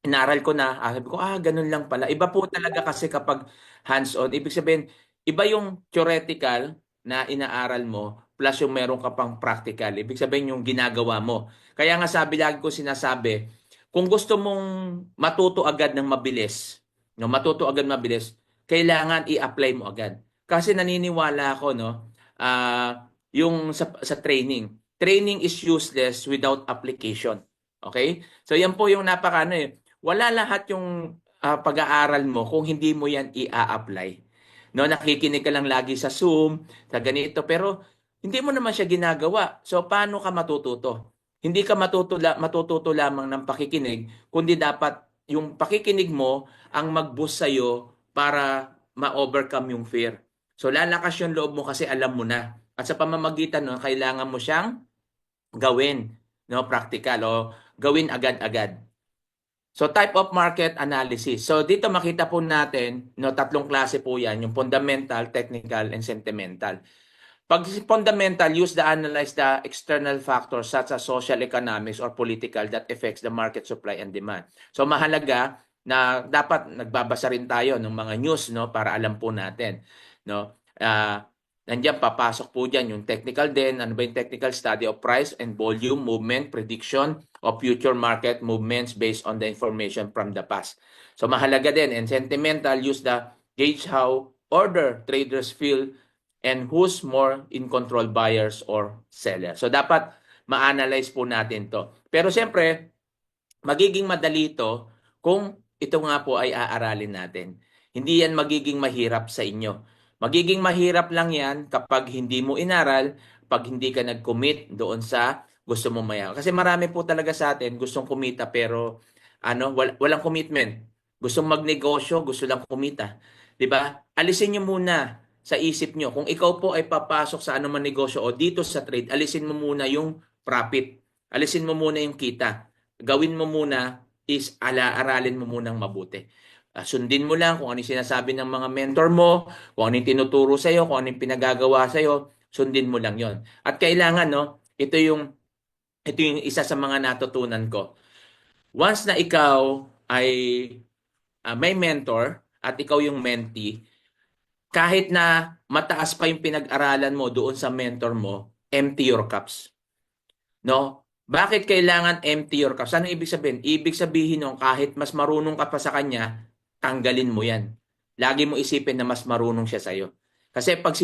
inaral ko na, sabi ko, ganun lang pala. Iba po talaga kasi kapag hands-on. Ibig sabihin, iba yung theoretical na inaaral mo plus yung meron ka pang practical. Ibig sabihin yung ginagawa mo. Kaya nga sabi lagi ko sinasabi, kung gusto mong matuto agad ng mabilis, no, matuto agad mabilis, kailangan i-apply mo agad. Kasi naniniwala ako, no, yung sa training. Training is useless without application. Okay? So yan po yung napaka ano eh. Wala lahat yung pag-aaral mo kung hindi mo yan i-apply. No, nakikinig ka lang lagi sa Zoom, sa ganito, pero hindi mo naman siya ginagawa. So paano ka matututo? Hindi ka matututo lamang ng pakikinig, kundi dapat yung pakikinig mo ang mag-boost sa'yo para ma-overcome yung fear. So lalakas yung loob mo kasi alam mo na. At sa pamamagitan nun, kailangan mo siyang gawin, no, practical o gawin agad-agad. So type of market analysis. So dito makita po natin, no, tatlong klase po 'yan, yung fundamental, technical, and sentimental. Pag fundamental, use the analyze the external factors such as social, economics, or political that affects the market supply and demand. So mahalaga na dapat nagbabasa rin tayo ng mga news, no, para alam po natin, no. Nandiyan papasok po diyan yung technical din. Ano ba yung technical? Study of price and volume, movement, prediction of future market movements based on the information from the past. So mahalaga din. And sentimental, use the gauge how order traders feel and who's more in control, buyers or sellers. So dapat ma-analyze po natin to. Pero siyempre, magiging madali ito kung ito nga po ay aaralin natin. Hindi yan magiging mahirap sa inyo. Magiging mahirap lang yan kapag hindi mo inaral, pag hindi ka nag-commit doon sa gusto mo mayaman. Kasi marami po talaga sa atin gustong kumita pero walang commitment. Gustong magnegosyo, gusto lang kumita. 'Di ba? Alisin niyo muna sa isip niyo kung ikaw po ay papasok sa anumang negosyo o dito sa trade, alisin mo muna yung profit. Alisin mo muna yung kita. Gawin mo muna is aralin mo munang mabuti. Sundin mo lang kung ano yung sinasabi ng mga mentor mo, kung ano yung tinuturo sa'yo, kung ano yung pinagagawa sa'yo, sundin mo lang yon. At kailangan, no, ito yung isa sa mga natutunan ko. Once na ikaw ay may mentor at ikaw yung mentee, kahit na mataas pa yung pinag-aralan mo doon sa mentor mo, empty your cups. No? Bakit kailangan empty your cups? Ano ibig sabihin? Ibig sabihin nung kahit mas marunong ka pa sa kanya, tanggalin mo yan. Lagi mo isipin na mas marunong siya sa'yo. Kasi pag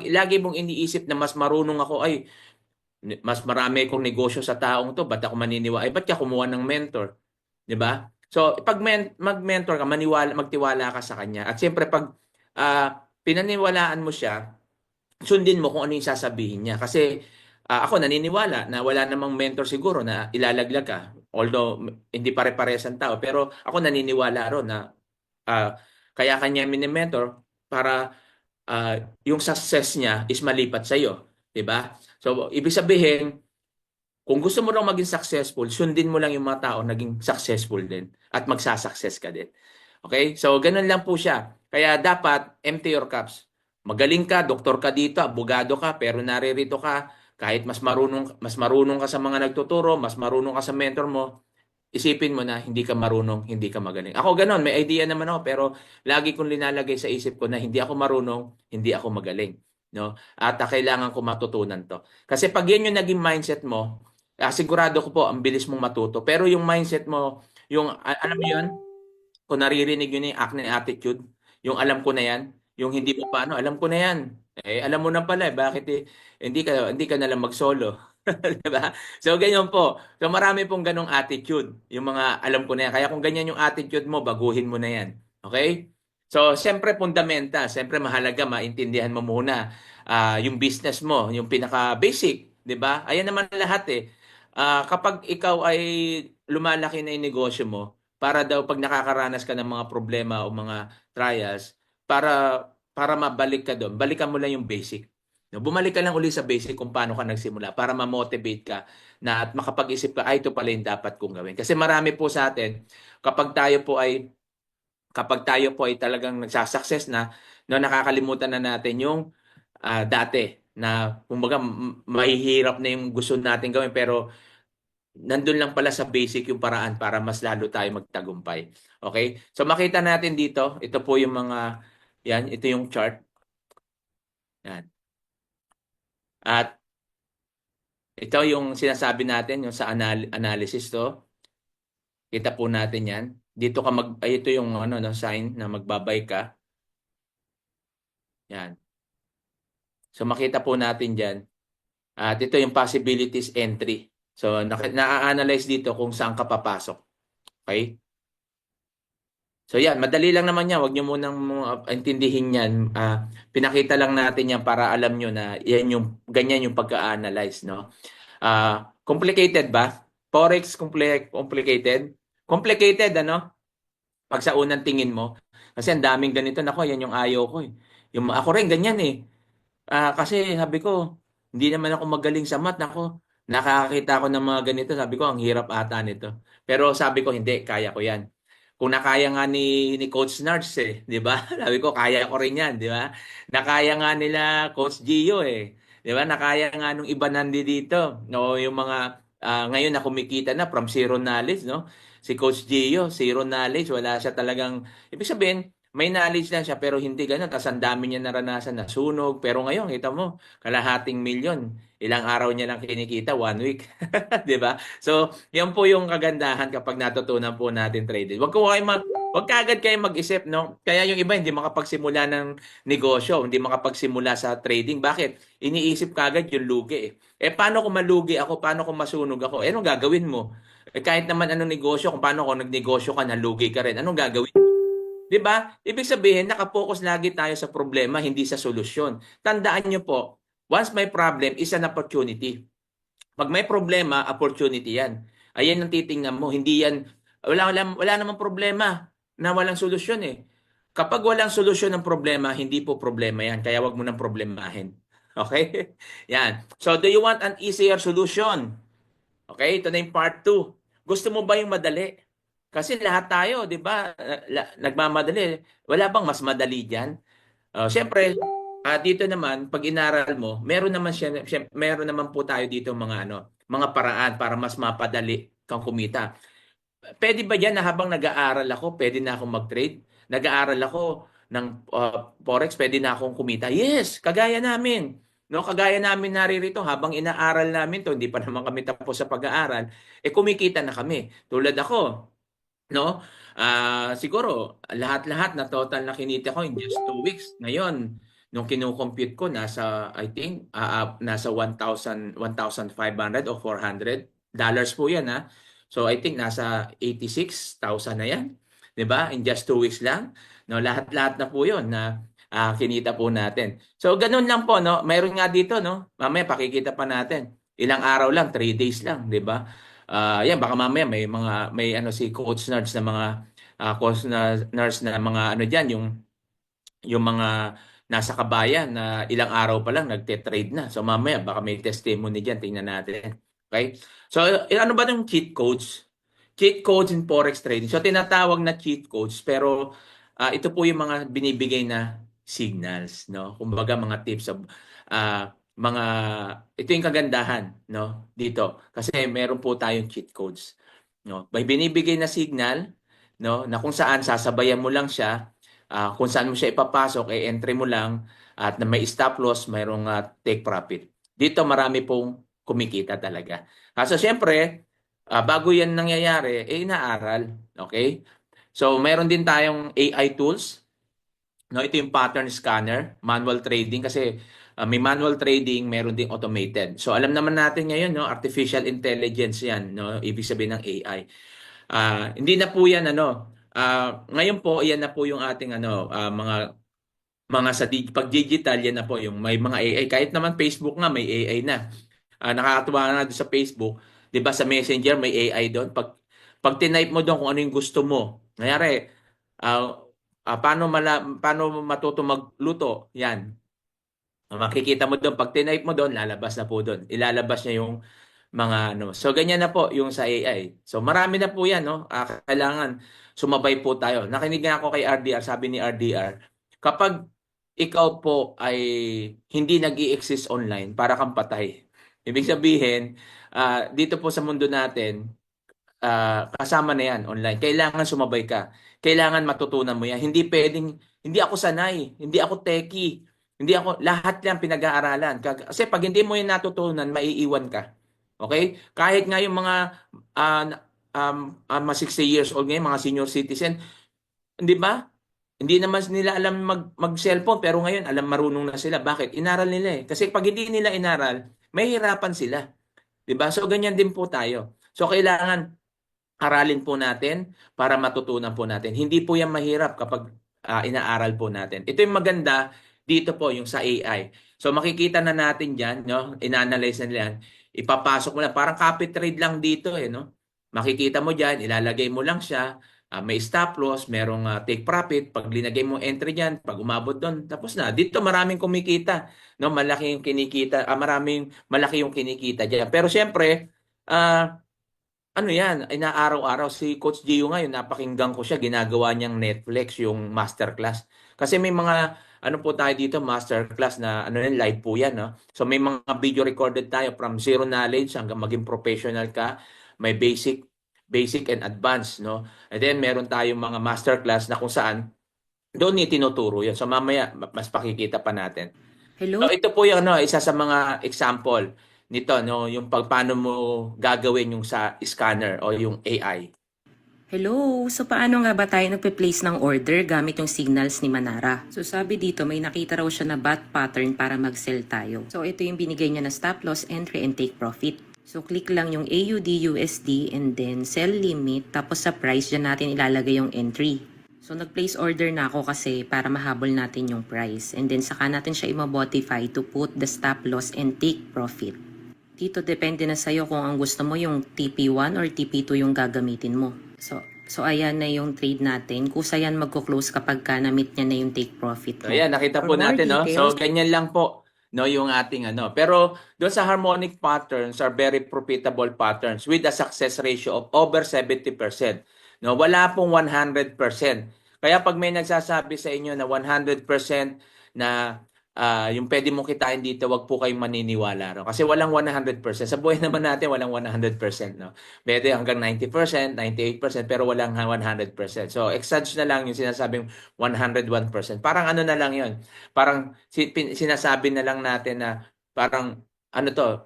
lagi mong iniisip na mas marunong ako, ay, mas marami kong negosyo sa taong to, ba't ako maniniwala? Ay, ba't ka kumuha ng mentor? 'Di ba? So, pag mag-mentor ka, magtiwala ka sa kanya. At siyempre, pag pinaniwalaan mo siya, sundin mo kung ano yung sasabihin niya. Kasi ako naniniwala na wala namang mentor siguro na ilalaglag ka. Although, hindi pare-parehas ang tao. Pero ako naniniwala ron na kaya kanya mini-mentor para yung success niya is malipat sa iyo, 'di ba? So, ibig sabihin, kung gusto mo lang maging successful, sundin mo lang yung mga tao naging successful din at magsasucess ka din. Okay? So, ganun lang po siya. Kaya dapat empty your cups. Magaling ka, doktor ka dito, abogado ka, pero naririto ka, kahit mas marunong ka sa mga nagtuturo, mas marunong ka sa mentor mo, isipin mo na hindi ka marunong, hindi ka magaling. Ako ganun, may idea naman ako, pero lagi kong linalagay sa isip ko na hindi ako marunong, hindi ako magaling. No? At kailangan ko matutunan to. Kasi pag yan yung naging mindset mo, sigurado ko po, ang bilis mong matuto. Pero yung mindset mo, yung, alam mo yun, kung naririnig yun yung acne attitude, yung alam ko na yan, yung hindi mo paano, alam ko na yan. Alam mo na pala bakit hindi ka na lang mag-solo. 'Di ba? So ganyan po. So marami pong ganong attitude. Yung mga alam ko na yan. Kaya kung ganyan yung attitude mo, baguhin mo na yan. Okay? So siyempre fundamental, siyempre mahalaga maintindihan mo muna yung business mo, yung pinaka basic, 'di ba? Ayan naman lahat eh. Kapag ikaw ay lumalaki na yung negosyo mo, para daw pag nakakaranas ka ng mga problema o mga trials, para mabalik ka doon, balikan mo lang yung basic. No, bumalik ka lang uli sa basic kung paano ka nagsimula para ma-motivate ka na at makapag-isip ka, ay ito pala yung dapat kong gawin. Kasi marami po sa atin, kapag tayo po ay kapag tayo po ay talagang nagsasucess na, no, nakakalimutan na natin yung dati na kumbaga mahihirap na yung gusto natin gawin pero nandun lang pala sa basic yung paraan para mas lalo tayo magtagumpay. Okay? So makita natin dito, ito po yung mga yan, ito yung chart. Yan. At ito yung sinasabi natin, yung sa analysis to. Kita po natin yan. Dito ka ito yung ano, no, sign na magbabay ka. Yan. So makita po natin diyan. At ito yung possibilities entry. So na-analyze dito kung saan ka papasok. Okay? So yan, madali lang naman yan. Huwag nyo munang intindihin yan. Pinakita lang natin yan para alam nyo na yan yung, ganyan yung pagka-analyze, no? Complicated ba? Forex complicated? Complicated, ano? Pag sa unang tingin mo. Kasi ang daming ganito. Nako, yan yung ayaw ko eh. Yung, ako rin, ganyan eh. Kasi sabi ko, hindi naman ako magaling sa math. Nako, nakakakita ko ng mga ganito. Sabi ko, ang hirap ata nito. Pero sabi ko, hindi, kaya ko yan. Kung nakaya nga ni Coach Nards eh, 'di ba? Sabi ko kaya ko rin 'yan, 'di ba? Nakaya nga nila Coach Gio eh. 'Di ba? Nakaya nga nung iba dito, no, yung mga ngayon na kumikita na from zero knowledge, no? Si Coach Gio, zero knowledge, wala siya talagang ibig sabihin, may knowledge lang siya pero hindi ganoon, tas ang dami niya naranasan na sunog. Pero ngayon, kita mo, kalahating milyon. Ilang araw niya lang kinikita, 1 week. 'Di ba? So, yan po yung kagandahan kapag natutunan po natin trading. Wag kaagad kayo mag-isip, no? Kaya yung iba hindi makapagsimula ng negosyo, hindi makapagsimula sa trading. Bakit? Iniisip kaagad yung lugi eh. Paano kung malugi ako? Paano kung masunog ako? Anong gagawin mo? Kahit naman anong negosyo, kung paano kung nagnegosyo ka, nalugi ka rin, anong gagawin? 'Di ba? Ibig sabihin, nakapokus lagi tayo sa problema, hindi sa solusyon. Tandaan niyo po, once may problem, is an opportunity. Pag may problema, opportunity yan. Ayan ang titingnan mo. Hindi yan, wala namang problema na walang solusyon eh. Kapag walang solusyon ng problema, hindi po problema yan. Kaya wag mo nang problemahin. Okay? Yan. So, do you want an easier solution? Okay, ito na yung part 2. Gusto mo ba yung madali? Kasi lahat tayo, di ba, nagmamadali. Wala bang mas madali dyan? Siyempre, dito naman, pag inaral mo, meron naman po tayo dito mga paraan para mas mapadali kang kumita. Pwede ba yan na habang nag-aaral ako, pwede na akong mag-trade? Nag-aaral ako ng Forex, pwede na akong kumita? Yes, kagaya namin. No, kagaya namin naririto habang inaaral namin to, hindi pa naman kami tapos sa pag-aaral, kumikita na kami. Tulad ako, no? Siguro lahat-lahat na total na kinita ko in just 2 weeks. Ngayon, nung kino-compute ko nasa I think nasa 1,500 o $400 po 'yan ha. So I think nasa 86,000 na 'yan. 'Di ba? In just 2 weeks lang. No, lahat-lahat na po 'yon na kinita po natin. So ganun lang po no. Mayroon nga dito no. Mamaya pakikita pa natin. Ilang araw lang, 3 days lang, 'di ba? Yan baka mamaya may ano si coach nurse na mga coach na nurse na mga ano diyan yung mga nasa kabayan na ilang araw pa lang nagte-trade na. So mamaya baka may testimony diyan, tingnan natin. Okay? So ano ba yung cheat codes? Cheat codes in forex trading. So tinatawag na cheat codes pero ito po yung mga binibigay na signals, no? Kumbaga mga tips of mga ito yung kagandahan, no? Dito kasi meron po tayong cheat codes, no? May binibigay na signal, no, na kung saan sasabayan mo lang siya, kung saan mo siya ipapasok entry mo lang at na may stop loss, mayroong take profit. Dito marami pong kumikita talaga. Kaso siyempre, bago yan nangyayari, inaaral, okay? So meron din tayong AI tools, No, ito yung pattern scanner, manual trading kasi may manual trading, meron ding automated. So alam naman natin ngayon, no, artificial intelligence 'yan, no, ibig sabihin ng AI. Hindi na po 'yan ngayon po 'yan na po yung ating mga pag digital 'yan na po yung may mga AI. Kahit naman Facebook nga may AI na. Nakakatuwa nga doon sa Facebook, 'di ba sa Messenger may AI doon. Pag tinype mo doon kung ano yung gusto mo. Nangyari, paano matuto magluto? Yan. Makikita mo doon, pag tinype mo doon, lalabas na po doon. Ilalabas niya yung mga ano. So ganyan na po yung sa AI. So marami na po 'yan, no. Kailangan sumabay po tayo. Nakinig nga ako kay RDR, sabi ni RDR, kapag ikaw po ay hindi nag-i-exist online, para kang patay. Ibig sabihin, dito po sa mundo natin, kasama na yan online. Kailangan sumabay ka. Kailangan matutunan mo yan. Hindi pwedeng, hindi ako sanay, hindi ako techie, hindi ako, lahat yan pinag-aaralan. Kasi pag hindi mo yan natutunan, maiiwan ka. Okay? Kahit nga yung mga 60 years old ngayon, mga senior citizen, hindi ba? Hindi naman nila alam mag-cellphone, pero ngayon alam marunong na sila. Bakit? Inaral nila eh. Kasi pag hindi nila inaral, mahihirapan sila. 'Di ba? So ganyan din po tayo. So kailangan aralin po natin para matutunan po natin. Hindi po yan mahirap kapag inaaral po natin. Ito yung maganda dito po yung sa AI. So makikita na natin diyan, no? Ina-analyze na nila yan. Ipapasok mo lang parang copy trade lang dito no? Makikita mo diyan, ilalagay mo lang siya. May stop loss, merong take profit. Pag linagay mo entry diyan, pag umabot doon, tapos na. Dito maraming kumikita, no? Malaki yung kinikita, malaki yung kinikita diyan. Pero siyempre, ano yan, inaaraw-araw. Si Coach Gio ngayon, napakinggan ko siya, ginagawa niyang Netflix, yung masterclass. Kasi may mga, ano po tayo dito, masterclass na, live po yan, no? So may mga video recorded tayo from zero knowledge hanggang maging professional ka. May basic and advanced, no? And then meron tayong mga masterclass na kung saan, doon ni tinuturo yun. So mamaya, mas pakikita pa natin. So Hello? ito po yung isa sa mga example nito, no, yung paano mo gagawin yung sa scanner o yung AI. Hello? So paano nga ba tayo nagpe-place ng order gamit yung signals ni Manara? So sabi dito may nakita raw siya na bat pattern para mag-sell tayo. So ito yung binigay niya na stop loss, entry, and take profit. So click lang yung AUD USD and then sell limit tapos sa price dyan natin ilalagay yung entry. So nag-place order na ako kasi para mahabol natin yung price and then saka natin siya i-modify to put the stop loss and take profit. Dito depende na sa'yo kung ang gusto mo yung TP1 or TP2 yung gagamitin mo. So ayan na yung trade natin. Kusa yan magko-close kapag ka na-meet niya na yung take profit So mo. ayan, nakita For po more natin, no? So details, ganyan lang po, no, yung ating Pero doon sa harmonic patterns are very profitable patterns with a success ratio of over 70%. No, wala pong 100%. Kaya pag may nagsasabi sa inyo na 100% na yung pwede mong kitain dito, wag po kayong maniniwala. No? Kasi walang 100%. Sa buhay naman natin, walang 100%. No? Pwede hanggang 90%, 98%, pero walang 100%. So, exage na lang yung sinasabing 101%. Parang ano na lang yun. Parang sinasabi na lang natin na parang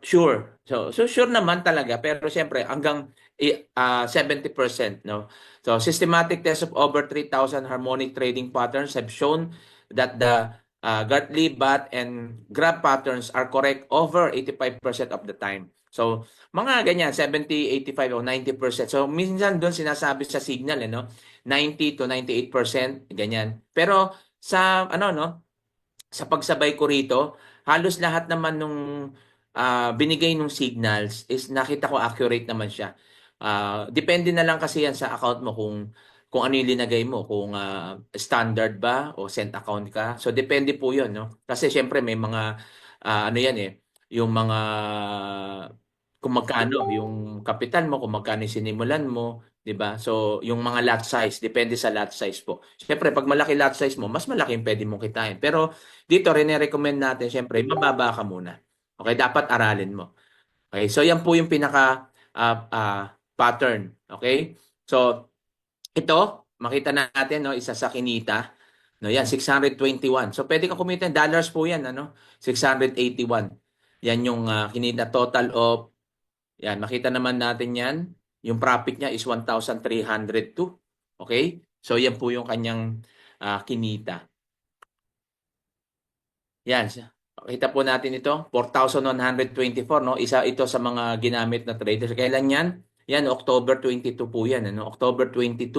sure. So sure naman talaga. Pero siyempre, hanggang 70%. No? So, systematic test of over 3,000 harmonic trading patterns have shown that the Gartley, BAT, and grab patterns are correct over 85% of the time. So, mga ganyan, 70, 85, o 90%. So, minsan doon sinasabi sa signal, 90 to 98%, ganyan. Pero sa, sa pagsabay ko rito, halos lahat naman nung binigay nung signals is nakita ko accurate naman siya. Depende na lang kasi yan sa account mo kung ano yung linagay mo, kung standard ba o cent account ka. So depende po 'yon, no? Kasi syempre may mga yan yung mga kung magkano yung kapital mo, kung magkano yung sinimulan mo, 'di ba? So yung mga lot size, depende sa lot size po. Syempre pag malaki lot size mo, mas malaki yung pwede mong kitain. Pero dito rene-recommend natin syempre mababa ka muna. Okay, dapat aralin mo. Okay, so yan po yung pinaka pattern. Okay? So ito, makita natin, no, isa sa kinita. No, yan, 621. So, pwede kang kumita. Dollars po yan, 681. Yan yung kinita total of, yan, makita naman natin yan. Yung profit niya is 1,302. Okay? So, yan po yung kanyang kinita. Yan. Kita po natin ito, 4,124, no? Isa ito sa mga ginamit na traders. Kailan yan? Yan, October 22 po yan, ano? October 22,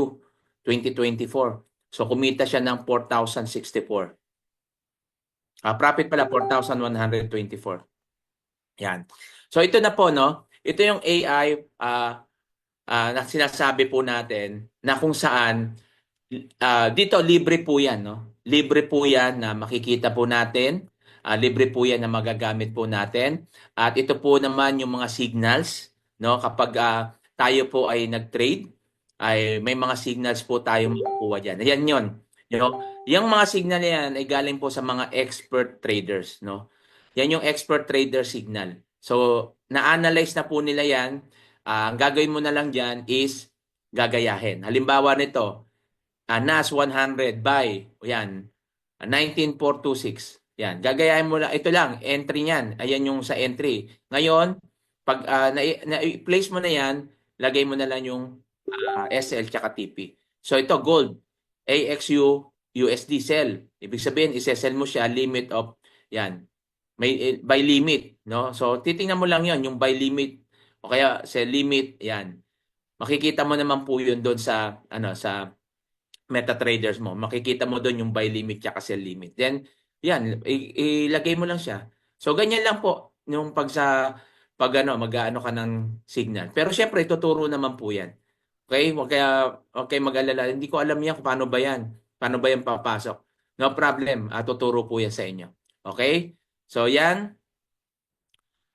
2024. So, kumita siya ng 4,064. Profit pala, 4,124. Yan. So, ito na po, no? Ito yung AI na sinasabi po natin na kung saan dito libre po yan, no? Libre po yan na makikita po natin. Libre po yan na magagamit po natin. At ito po naman yung mga signals, no? Kapag tayo po ay nag-trade, ay may mga signals po tayong makukuha diyan. Ayan 'yon. Yung mga signal na yan ay galing po sa mga expert traders, no? Yan yung expert trader signal. So, na-analyze na po nila yan. Ang gagawin mo na lang diyan is gagayahin. Halimbawa nito, NAS 100 buy, yan, 19426. Yan, gagayahin mo lang. Ito lang, entry niyan. Ayan yung sa entry. Ngayon, pag na-place mo na yan, lagay mo na lang yung SL tsaka TP. So ito, gold. AXU USD sell. Ibig sabihin, isesell mo siya, limit of, yan, may buy limit. No? So titingnan mo lang yon yung buy limit o kaya sell limit, yan. Makikita mo naman po yun doon sa, sa MetaTraders mo. Makikita mo doon yung buy limit tsaka sell limit. Then, yan, ilagay mo lang siya. So, ganyan lang po yung pag mag-ano ka ng signal. Pero syempre, tuturo naman po yan. Okay? Huwag kayo mag-alala. Hindi ko alam yan kung paano ba yan. Paano ba yan papasok? No problem. Tuturo po yan sa inyo. Okay? So, yan.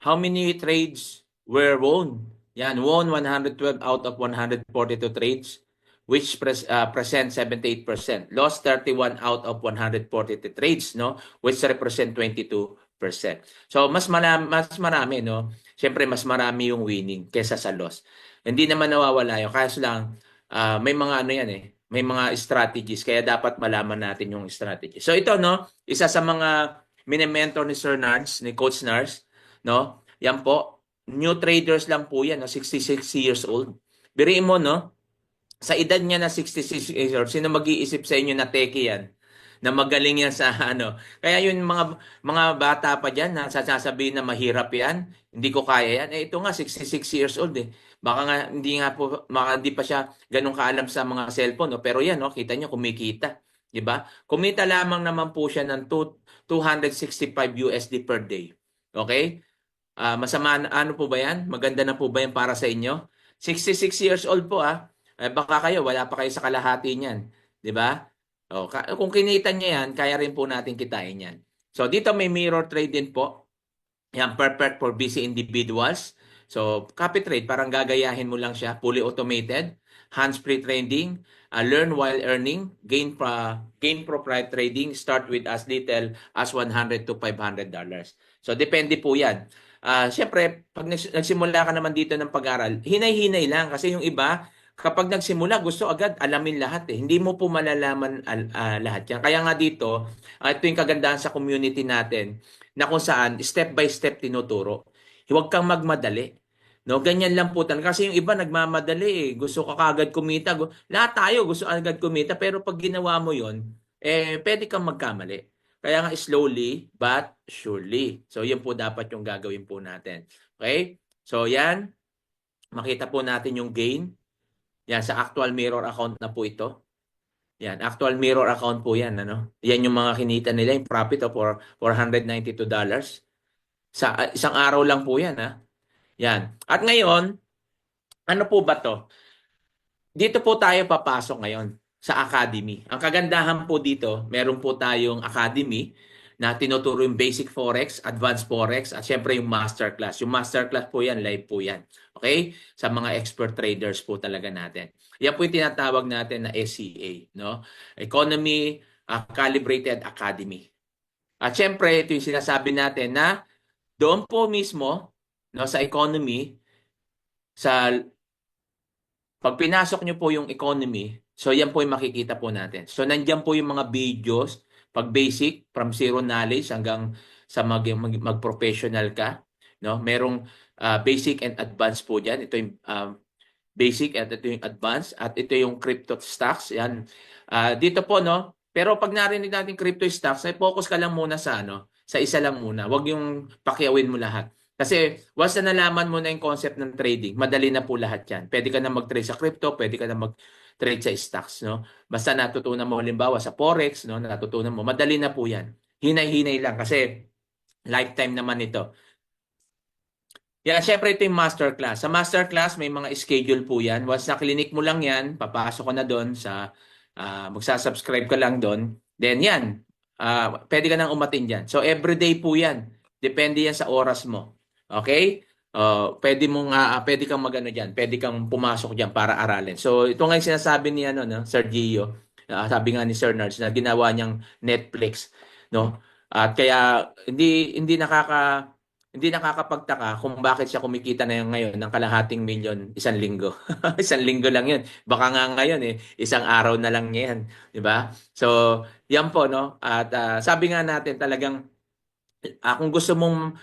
How many trades were won? Yan, won 112 out of 142 trades, which present 78%. Lost 31 out of 143 trades, no? Which represent 22%. So, mas marami, no? Siyempre, mas marami yung winning kesa sa loss. Hindi naman nawawala yun. Kaso lang, may mga yan may mga strategies. Kaya dapat malaman natin yung strategy. So, ito, no? Isa sa mga mini-mentor ni Sir Nards, ni Coach Nards, no? Yan po. New traders lang po yan, no? 66 years old. Biriin mo, no? Sa edad niya na 66 years old, sino mag-iisip sa inyo na teki yan? Na magaling yan sa Kaya yung mga bata pa diyan na sasabihin na mahirap yan, hindi ko kaya yan. Ito nga 66 years old eh. Baka nga hindi pa siya ganun kaalam sa mga cellphone, no? Pero yan, no, kita niyo kumikita, 'di ba? Kumita lamang naman po siya ng 265 USD per day. Okay? Masama ano po ba yan? Maganda na po ba yan para sa inyo? 66 years old po baka kayo, wala pa kayo sa kalahati niyan. Di ba? Kung kinita niya yan, kaya rin po natin kitain yan. So, dito may mirror trade din po. Yan, perfect for busy individuals. So, copy trade, parang gagayahin mo lang siya. Fully automated. Hands-free trading. Learn while earning. Gain profit trading. Start with as little as $100 to $500. So, depende po yan. Siyempre, pag nagsimula ka naman dito ng pag-aral, hinay-hinay lang. Kasi yung iba, kapag nagsimula, gusto agad alamin lahat eh. Hindi mo po malalaman lahat yan. Kaya nga dito, ito yung kagandahan sa community natin na kung saan step by step tinuturo. Huwag kang magmadali. No, ganyan lang po kasi yung iba nagmamadali eh. Gusto ka kagad kumita. Lahat tayo gusto agad kumita pero pag ginawa mo 'yon, pwede kang magkamali. Kaya nga slowly but surely. So, yun po dapat yung gagawin po natin. Okay? So, yan. Makita po natin yung gain. Yan, sa actual mirror account na po ito. Yan, actual mirror account po yan. Yan yung mga kinita nila, yung profit of $492. Sa isang araw lang po yan. Yan. At ngayon, ano po ba to? Dito po tayo papasok ngayon sa academy. Ang kagandahan po dito, meron po tayong academy na tinuturo yung basic forex, advanced forex, at syempre yung masterclass. Yung masterclass po yan, live po yan. Okay? Sa mga expert traders po talaga natin. Yan po yung tinatawag natin na SCA, no? Economy Calibrated Academy. At syempre, ito yung sinasabi natin na doon po mismo, no, sa economy, pag pinasok nyo po yung economy, so yan po yung makikita po natin. So nandiyan po yung mga videos, pag basic, from zero knowledge hanggang sa mag-professional ka. No? Merong basic and advanced po dyan. Ito yung basic at ito yung advanced. At ito yung crypto stocks. Yan. Dito po, no? Pero pag narinig natin crypto stocks, focus ka lang muna sa sa isa lang muna. Huwag yung pakiawin mo lahat. Kasi once na nalaman mo na yung concept ng trading, madali na po lahat yan. Pwede ka na mag-trade sa crypto, pwede ka na mag-trade sa stocks, no? Basta natutunan mo halimbawa sa forex, no, natutunan mo, madali na po yan. Hinay-hinay lang kasi lifetime naman ito. Yeah, syempre ito yung masterclass. Sa masterclass, may mga schedule po yan. Once na clinic mo lang yan, papasok ka na doon sa, magsasubscribe ka lang doon. Then yan, pwede ka nang umatin dyan. So everyday po yan. Depende yan sa oras mo. Okay? Pwede kang magano dyan. Pwede kang pumasok dyan para aralin. So ito nga yung sinasabi ni no, Sir Gio. Sabi nga ni Sir Nards na ginawa niyang Netflix. No? At kaya hindi nakakapagtaka kung bakit siya kumikita na ngayon ng kalahating milyon isang linggo. Isang linggo lang yun. Baka nga ngayon isang araw na lang yan. Di ba? So, yan po, no? At sabi nga natin talagang, kung gusto mong,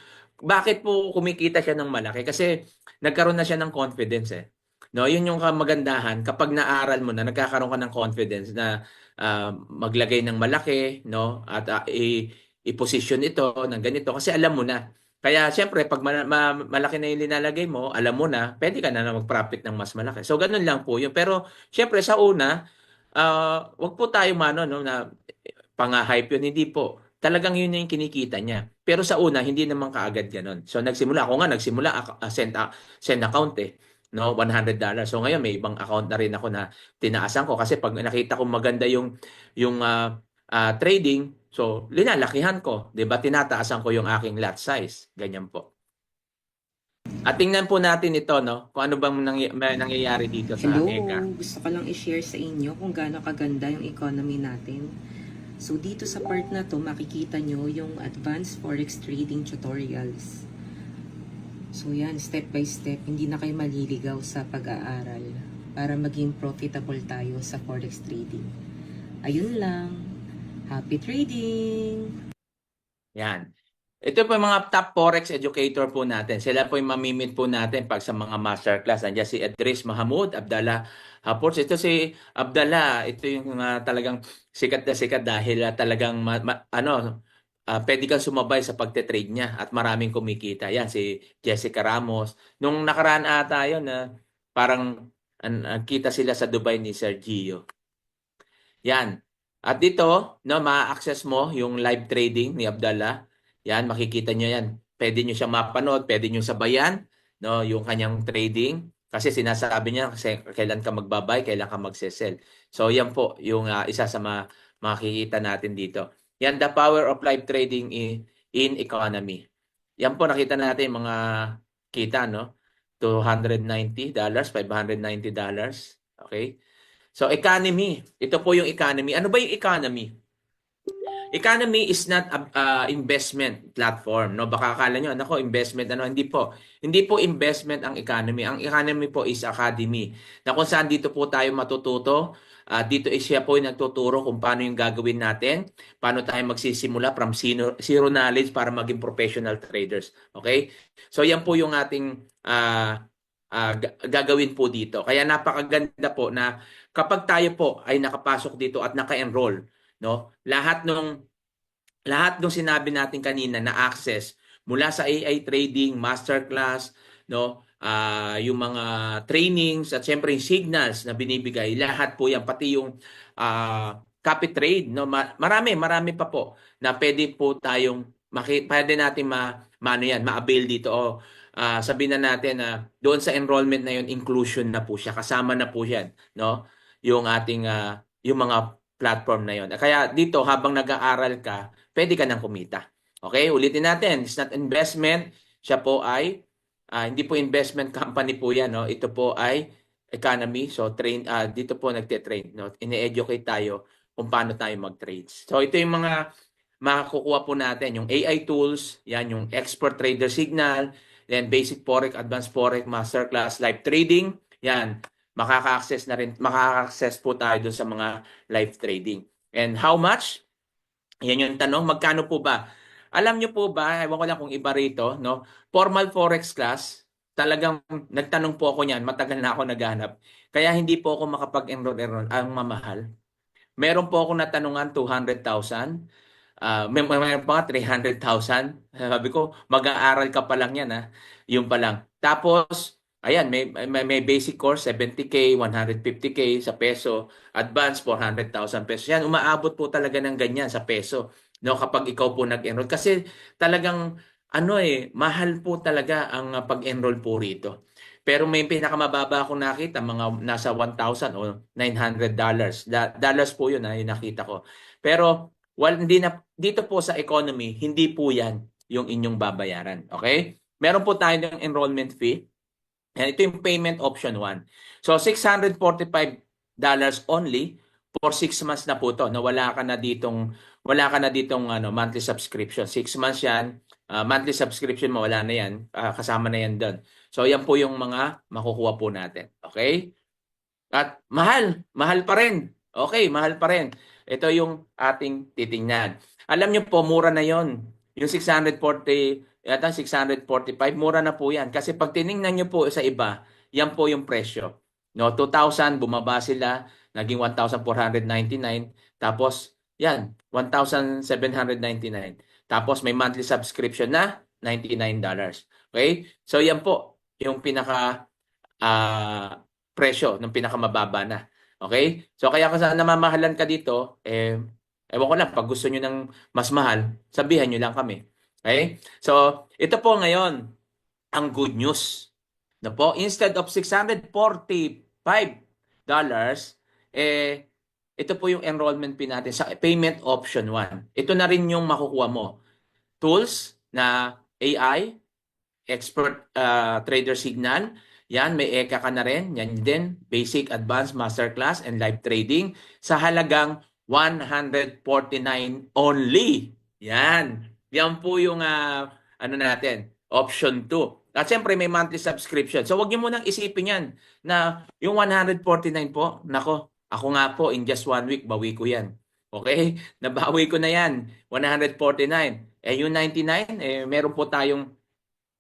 bakit po kumikita siya ng malaki? Kasi nagkaroon na siya ng confidence eh. No, yun yung magandahan kapag naaral mo na nagkakaroon ka ng confidence na maglagay ng malaki, no? At i-position ito ng ganito kasi alam mo na. Kaya siyempre pag malaki na yung linalagay mo, alam mo na, pwede ka na mag-profit ng mas malaki. So ganun lang po yun. Pero siyempre sa una, wag po tayo no, na pang-hype yun. Hindi po. Talagang yun yung kinikita niya. Pero sa una, hindi naman kaagad ganun. So nagsimula, send account no, $100. So ngayon may ibang account na rin ako na tinaasan ko kasi pag nakita ko maganda yung trading, so linalakihan ko, 'di ba? Tinataasan ko yung aking lot size. Ganyan po. At tingnan po natin ito, no, kung ano bang nangyayari dito sa Hello, EGA. gusto ko lang i-share sa inyo kung gaano kaganda yung economy natin. So dito sa part na to, makikita nyo yung advanced forex trading tutorials. So yan, step by step, hindi na kayo maliligaw sa pag-aaral para maging profitable tayo sa forex trading. Ayun lang. Happy trading! Yan. Ito po yung mga top forex educator po natin. Sila po yung mamimit po natin pag sa mga masterclass. Nandiyan si Edris Mahamud, Abdallah Haports. Ito si Abdallah, ito yung talagang sikat na sikat dahil talagang pwede kang sumabay sa pagte-trade niya at maraming kumikita. Yan si Jessica Ramos. Nung nakaraan ata yun na parang kita sila sa Dubai ni Sir Gio. Yan. At dito, no, ma-access mo yung live trading ni Abdallah. Yan, makikita nyo yan. Pwede nyo siya mapanood, pwede nyo sabayan, no, yung kanyang trading. Kasi sinasabi niya kasi kailan ka magbabay, kailan ka magsesell. So yan po yung isa sa makikita natin dito. Yan, the power of live trading in economy. Yan po nakita natin yung mga kita, no? $290, $590. Okay? So economy, ito po yung economy. Ano ba yung economy? Economy is not investment platform, no? Baka akala nyo, nako, investment, hindi po. Hindi po investment ang economy. Ang economy po is academy. Na kung saan dito po tayo matututo. Dito siya po yung nagtuturo kung paano yung gagawin natin, paano tayo magsisimula from zero knowledge para maging professional traders. Okay? So yan po yung ating gagawin po dito. Kaya napakaganda po na kapag tayo po ay nakapasok dito at naka-enroll, no? Lahat nung sinabi natin kanina na access mula sa AI trading, masterclass, no? Yung mga trainings at siyempre yung signals na binibigay, lahat po yan, pati yung copy trade, no? Marami pa po na pwede po tayong pwede natin ma-avail dito o sabihin na natin na doon sa enrollment na yun, inclusion na po siya, kasama na po yan, no? Yung ating yung mga platform na yun. Kaya dito habang nag-aaral ka, pwede ka nang kumita. Okay? Ulitin natin, it's not investment. Siya po ay hindi po investment company po yan, no? Ito po ay economy. So dito po nagte-train, no? Ine-educate tayo kung paano tayo mag-trades. So ito yung mga makukuha po natin, yung AI tools, yan yung expert trader signal, then basic forex, advanced forex, masterclass, live trading, yan. Makaka-access po tayo dun sa mga live trading. And how much? Yan yung tanong, magkano po ba? Alam nyo po ba, ewan ko lang kung iba rito, no? Formal forex class, talagang nagtanong po ako niyan, matagal na ako naghanap. Kaya hindi po ako makapag-enroll ang mamahal. Meron po ako natanungan 200,000. Mayroon pa nga 300,000. Sabi ko, mag-aaral ka pa lang yan, ha? Yung pa lang. Tapos, ayan, may basic course, 70K, 150K sa peso, advanced 400,000 pesos. Yan, umaabot po talaga ng ganyan sa peso. No, kapag ikaw po nag-enroll. Kasi talagang, mahal po talaga ang pag-enroll po rito. Pero may pinakamababa akong nakita, mga nasa 1,000 o $900. Dollars po yun, yung nakita ko. Pero, hindi na, dito po sa economy, hindi po yan yung inyong babayaran. Okay? Meron po tayo ng enrollment fee. Yan, ito yung payment option 1. So, $645 only for 6 months na po to. Na wala ka na ditong monthly subscription. 6 months yan. Monthly subscription mo, wala na yan. Kasama na yan doon. So, yan po yung mga makukuha po natin. Okay? At mahal pa rin. Okay, mahal pa rin. Ito yung ating titingnan. Alam nyo po, mura na yon. Yung 640, yata 645, mura na po yan. Kasi pag tiningnan nyo po sa iba, yan po yung presyo. No, 2,000, bumaba sila, naging 1,499. Tapos, yan, 1,799. Tapos may monthly subscription na $99. Okay? So, yan po yung pinaka presyo ng pinakamababa na. Okay? So kaya kung saan namamahalan ka dito, ewan ko lang, pag gusto nyo ng mas mahal, sabihan nyo lang kami. Okay? So, ito po ngayon, ang good news. Na po, instead of $645, ito po yung enrollment fee natin sa payment option 1. Ito na rin yung makukuha mo. Tools na AI, expert trader signal. Yan, may EKA ka na rin. Yan din, basic, advanced, masterclass, and live trading sa halagang 149 only. Yan. Yan po yung natin, option 2. At siyempre may monthly subscription. So wag niyo munang isipin yan na yung 149 po, nako, ako nga po in just 1 week, bawi ko yan. Okay? Nabawi ko na yan. 149. Yung 99, meron po tayong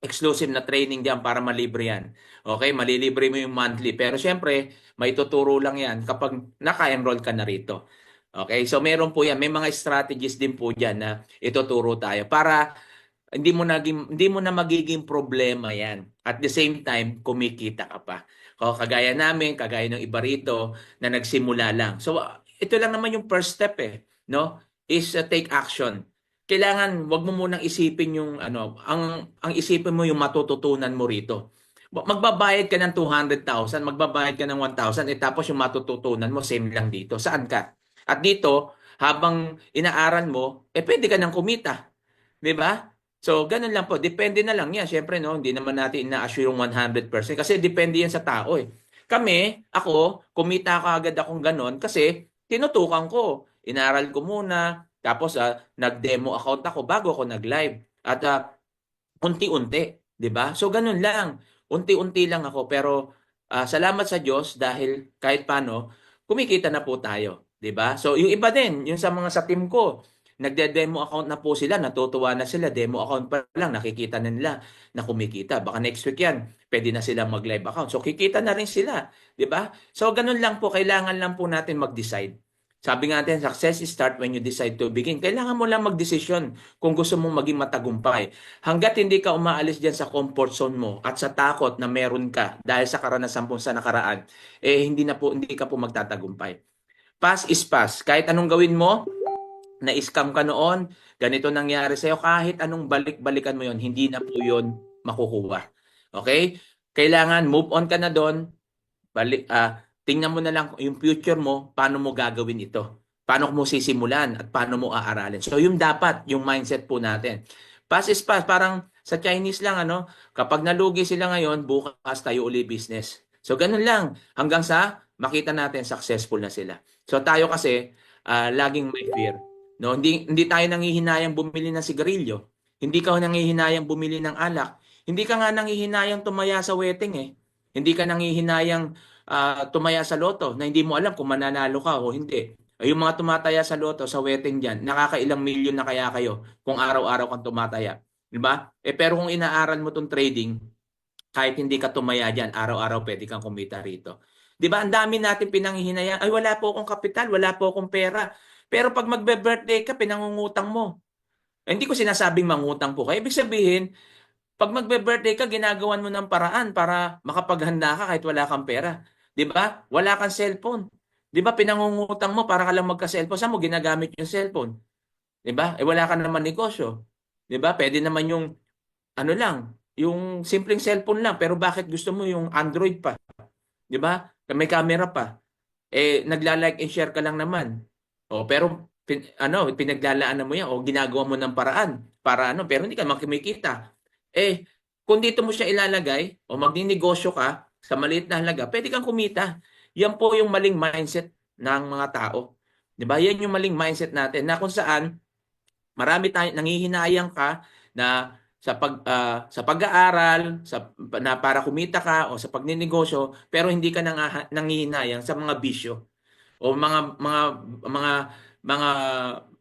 exclusive na training diyan para malibre yan. Okay, malilibre mo yung monthly. Pero syempre, may tuturo lang yan kapag naka-enroll ka na rito. Okay, so meron po yan. May mga strategies din po dyan na ituturo tayo para hindi mo na magiging problema yan. At the same time, kumikita ka pa. O, kagaya namin, kagaya ng iba rito na nagsimula lang. So, ito lang naman yung first step no? Is take action. Kailangan wag mo munang isipin yung ang isipin mo yung matututunan mo rito. Magbabayad ka ng 200,000, magbabayad ka ng 1,000 tapos yung matututunan mo same lang dito. Saan ka? At dito, habang inaaral mo, pwede ka nang kumita. 'Di ba? So, ganun lang po. Depende na lang yan. Siyempre, no, hindi naman natin ina-assure yung 100% kasi depende yan sa tao ako, kumita ka agad akong ganun kasi tinutukan ko. Inaral ko muna, tapos nag-demo account ako bago ako nag-live. At unti-unti, 'di ba? So ganun lang. Unti-unti lang ako pero salamat sa Diyos dahil kahit paano kumikita na po tayo, 'di ba? So yung iba din, yung sa mga sa team ko, nagde-demo account na po sila, natutuwa na sila, demo account pa lang nakikita na nila na kumikita. Baka next week 'yan, pwede na silang mag-live account. So kikita na rin sila, 'di ba? So ganun lang po, kailangan lang po natin mag-decide. Sabi nga natin, success is start when you decide to begin. Kailangan mo lang magdesisyon kung gusto mong maging matagumpay. Hanggat hindi ka umaalis dyan sa comfort zone mo at sa takot na meron ka dahil sa karanasan po sa nakaraan, hindi ka po magtatagumpay. Past is past. Kahit anong gawin mo, na-scam ka noon, ganito nangyari sa'yo, kahit anong balik-balikan mo yon, hindi na po yon makukuha. Okay? Kailangan move on ka na doon, tingnan mo na lang yung future mo, paano mo gagawin ito. Paano mo sisimulan at paano mo aaralin. So yung dapat, yung mindset po natin. Past is past, parang sa Chinese lang, kapag nalugi sila ngayon, bukas tayo uli business. So ganun lang, hanggang sa makita natin successful na sila. So tayo kasi, laging may fear. No? Hindi tayo nangihinayang bumili ng sigarilyo. Hindi ka nangihinayang bumili ng alak. Hindi ka nga nangihinayang tumaya sa wedding Hindi ka nangihinayang tumaya sa loto na hindi mo alam kung mananalo ka o hindi. Yung mga tumataya sa loto, sa wedding dyan, nakakailang milyon na kaya kayo kung araw-araw kang tumataya. Diba? Pero kung inaaral mo tong trading, kahit hindi ka tumaya dyan, araw-araw pwede kang kumita rito. Diba? Ang dami natin pinanghihinayang, ay wala po akong kapital, wala po akong pera. Pero pag magbe-birthday ka, pinangungutang mo. Hindi ko sinasabing mangutang po kayo. Ibig sabihin, pag magbe-birthday ka, ginagawan mo ng paraan para makapaghanda ka kahit wala kang pera. 'Di ba? Wala kang cellphone. 'Di ba pinangungutang mo para ka lang magka-cellphone. Saan mo ginagamit yung cellphone? 'Di ba? Wala ka naman negosyo. 'Di ba? Pwede naman yung ano lang, yung simpleng cellphone lang, pero bakit gusto mo yung Android pa? 'Di ba? May camera pa. Nagla-like and share ka lang naman. Pero pinaglalaanan mo 'yan o ginagawa mo ng paraan para pero hindi ka makikita. Kung dito mo siya ilalagay o magninegosyo ka sa maliit na halaga, pwede kang kumita. Yan po yung maling mindset ng mga tao. 'Di ba? Yan yung maling mindset natin na kung saan marami tayong nanghihinayang ka na sa pag-aaral, na para kumita ka o sa pagninegosyo, pero hindi ka nanghihinayang sa mga bisyo o mga mga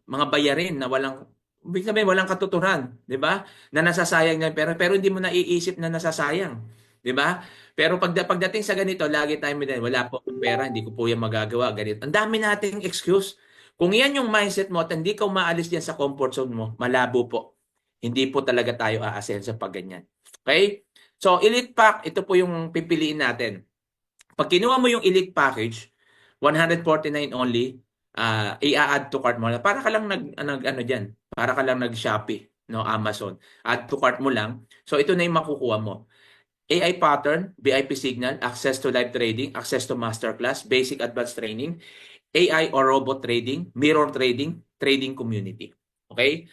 mga bayarin na ibig sabihin walang katuturan, 'di ba? Na nasasayang na pero hindi mo naiisip na nasasayang, 'di ba? Pero pagdating sa ganito, lagi tayong wala po akong pera, hindi ko po 'yan magagawa, ganito. Ang dami nating excuse. Kung 'yan yung mindset mo at hindi ka umaalis diyan sa comfort zone mo, malabo po. Hindi po talaga tayo aasenso pag ganyan. Okay? So, Elite Pack, ito po yung pipiliin natin. Pag kinuha mo yung Elite Package, 149 only, i-add to cart mo. Para ka lang diyan. Para ka lang nag-Shopee, no, Amazon. Add to cart mo lang. So ito na yung makukuha mo. AI pattern, VIP signal, access to live trading, access to masterclass, basic advanced training, AI or robot trading, mirror trading, trading community. Okay?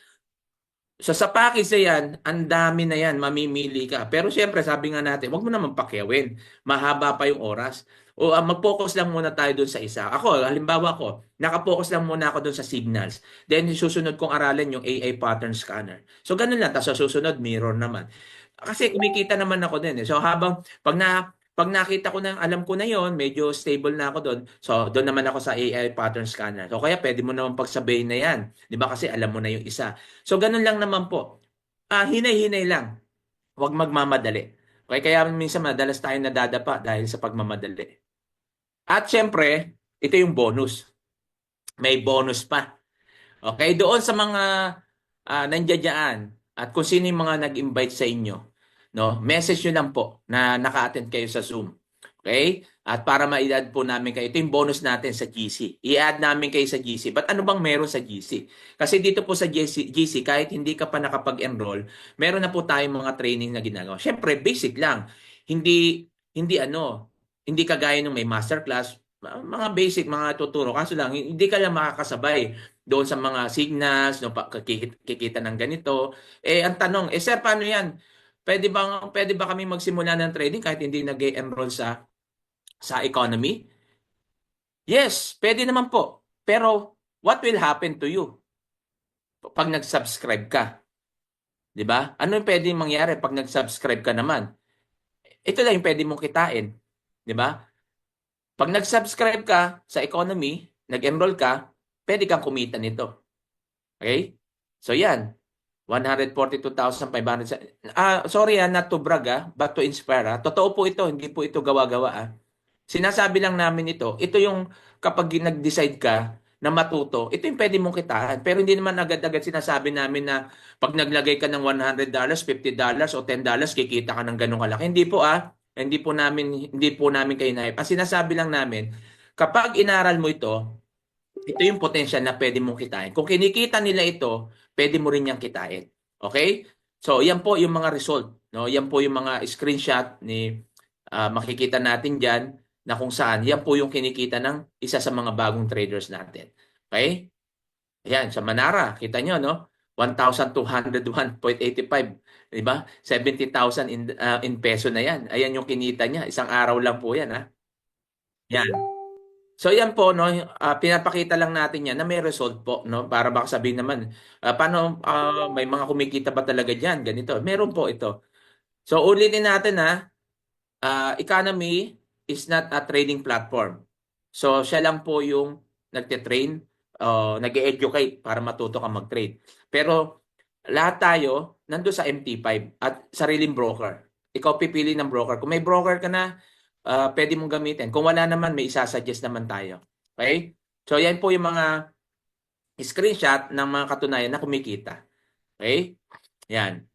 So sa package na yan, ang dami na yan, mamimili ka. Pero siyempre, sabi nga natin, huwag mo naman pakyawin. Mahaba pa yung oras. O mag-focus lang muna tayo dun sa isa. Ako, halimbawa ko, nakapokus lang muna ako dun sa signals. Then susunod kong aralin yung AI pattern scanner. So ganun lang. Tapos sa susunod, mirror naman. Kasi kumikita naman ako din. So habang, pag nakita ko na, alam ko na yon, medyo stable na ako doon. So doon naman ako sa AI pattern scanner. So kaya pwede mo naman pagsabihin na yan. Di ba? Kasi alam mo na yung isa. So ganun lang naman po. Hinay-hinay lang. Huwag magmamadali. Okay, kaya minsan madalas tayo nadadapa dahil sa pagmamadali. At syempre, ito yung bonus. May bonus pa. Okay, doon sa mga nandiyan at kung sino yung mga nag-invite sa inyo, no, message nyo lang po na naka-attend kayo sa Zoom. Okay? At para ma-add po namin kayo, ito yung bonus natin sa GC. I-add namin kayo sa GC. But ano bang meron sa GC? Kasi dito po sa GC, kahit hindi ka pa nakapag-enroll, meron na po tayong mga training na ginagawa. Siyempre, basic lang. Hindi kagaya nung may masterclass, mga basic, mga tuturo. Kaso lang, hindi ka lang makakasabay doon sa mga signals, no, kikita ng ganito. Ang tanong, sir, paano yan? Pwede ba kami magsimula ng trading kahit hindi nag-enroll sa economy? Yes, pwede naman po. Pero what will happen to you pag nag-subscribe ka? 'Di ba? Ano yung pwedeng mangyari pag nag-subscribe ka naman? Ito lang yung pwede mong kitain, 'di ba? Pag nag-subscribe ka sa economy, nag-enroll ka, pwede kang kumita nito. Okay? So yan. 142,500. Sorry not to brag but to inspire. Totoo po ito, hindi po ito gawa-gawa. Sinasabi lang namin ito yung kapag nag-decide ka na matuto, ito yung pwede mong kitaan. Pero hindi naman agad-agad sinasabi namin na pag naglagay ka ng $100, $50 o $10, kikita ka ng ganong kalaki. Hindi po Hindi po namin kayo na. Ang sinasabi lang namin, kapag inaral mo ito yung potential na pwede mong kitain. Kung kinikita nila ito, pwede mo rin yang kitain. Okay? So, yan po yung mga result. No? Yan po yung mga screenshot makikita natin dyan na kung saan. Yan po yung kinikita ng isa sa mga bagong traders natin. Okay? Ayan, sa Manara, kita nyo, no? 1,201.85. Diba? 70,000 in peso na yan. Ayan yung kinita niya. Isang araw lang po yan. Yan. So yan po, no, pinapakita lang natin yan na may result po, no, para baka sabihin naman paano may mga kumikita ba talaga diyan ganito. Meron po ito. So ulitin natin economy is not a trading platform. So siya lang po yung nagte-train, nag-educate para matuto ka mag-trade. Pero lahat tayo nandoon sa MT5 at sariling broker. Ikaw pipili ng broker. Kung may broker ka na, pwede mong gamitin. Kung wala naman, may isasuggest naman tayo. Okay? So, yan po yung mga screenshot ng mga katunayan na kumikita. Okay? Yan.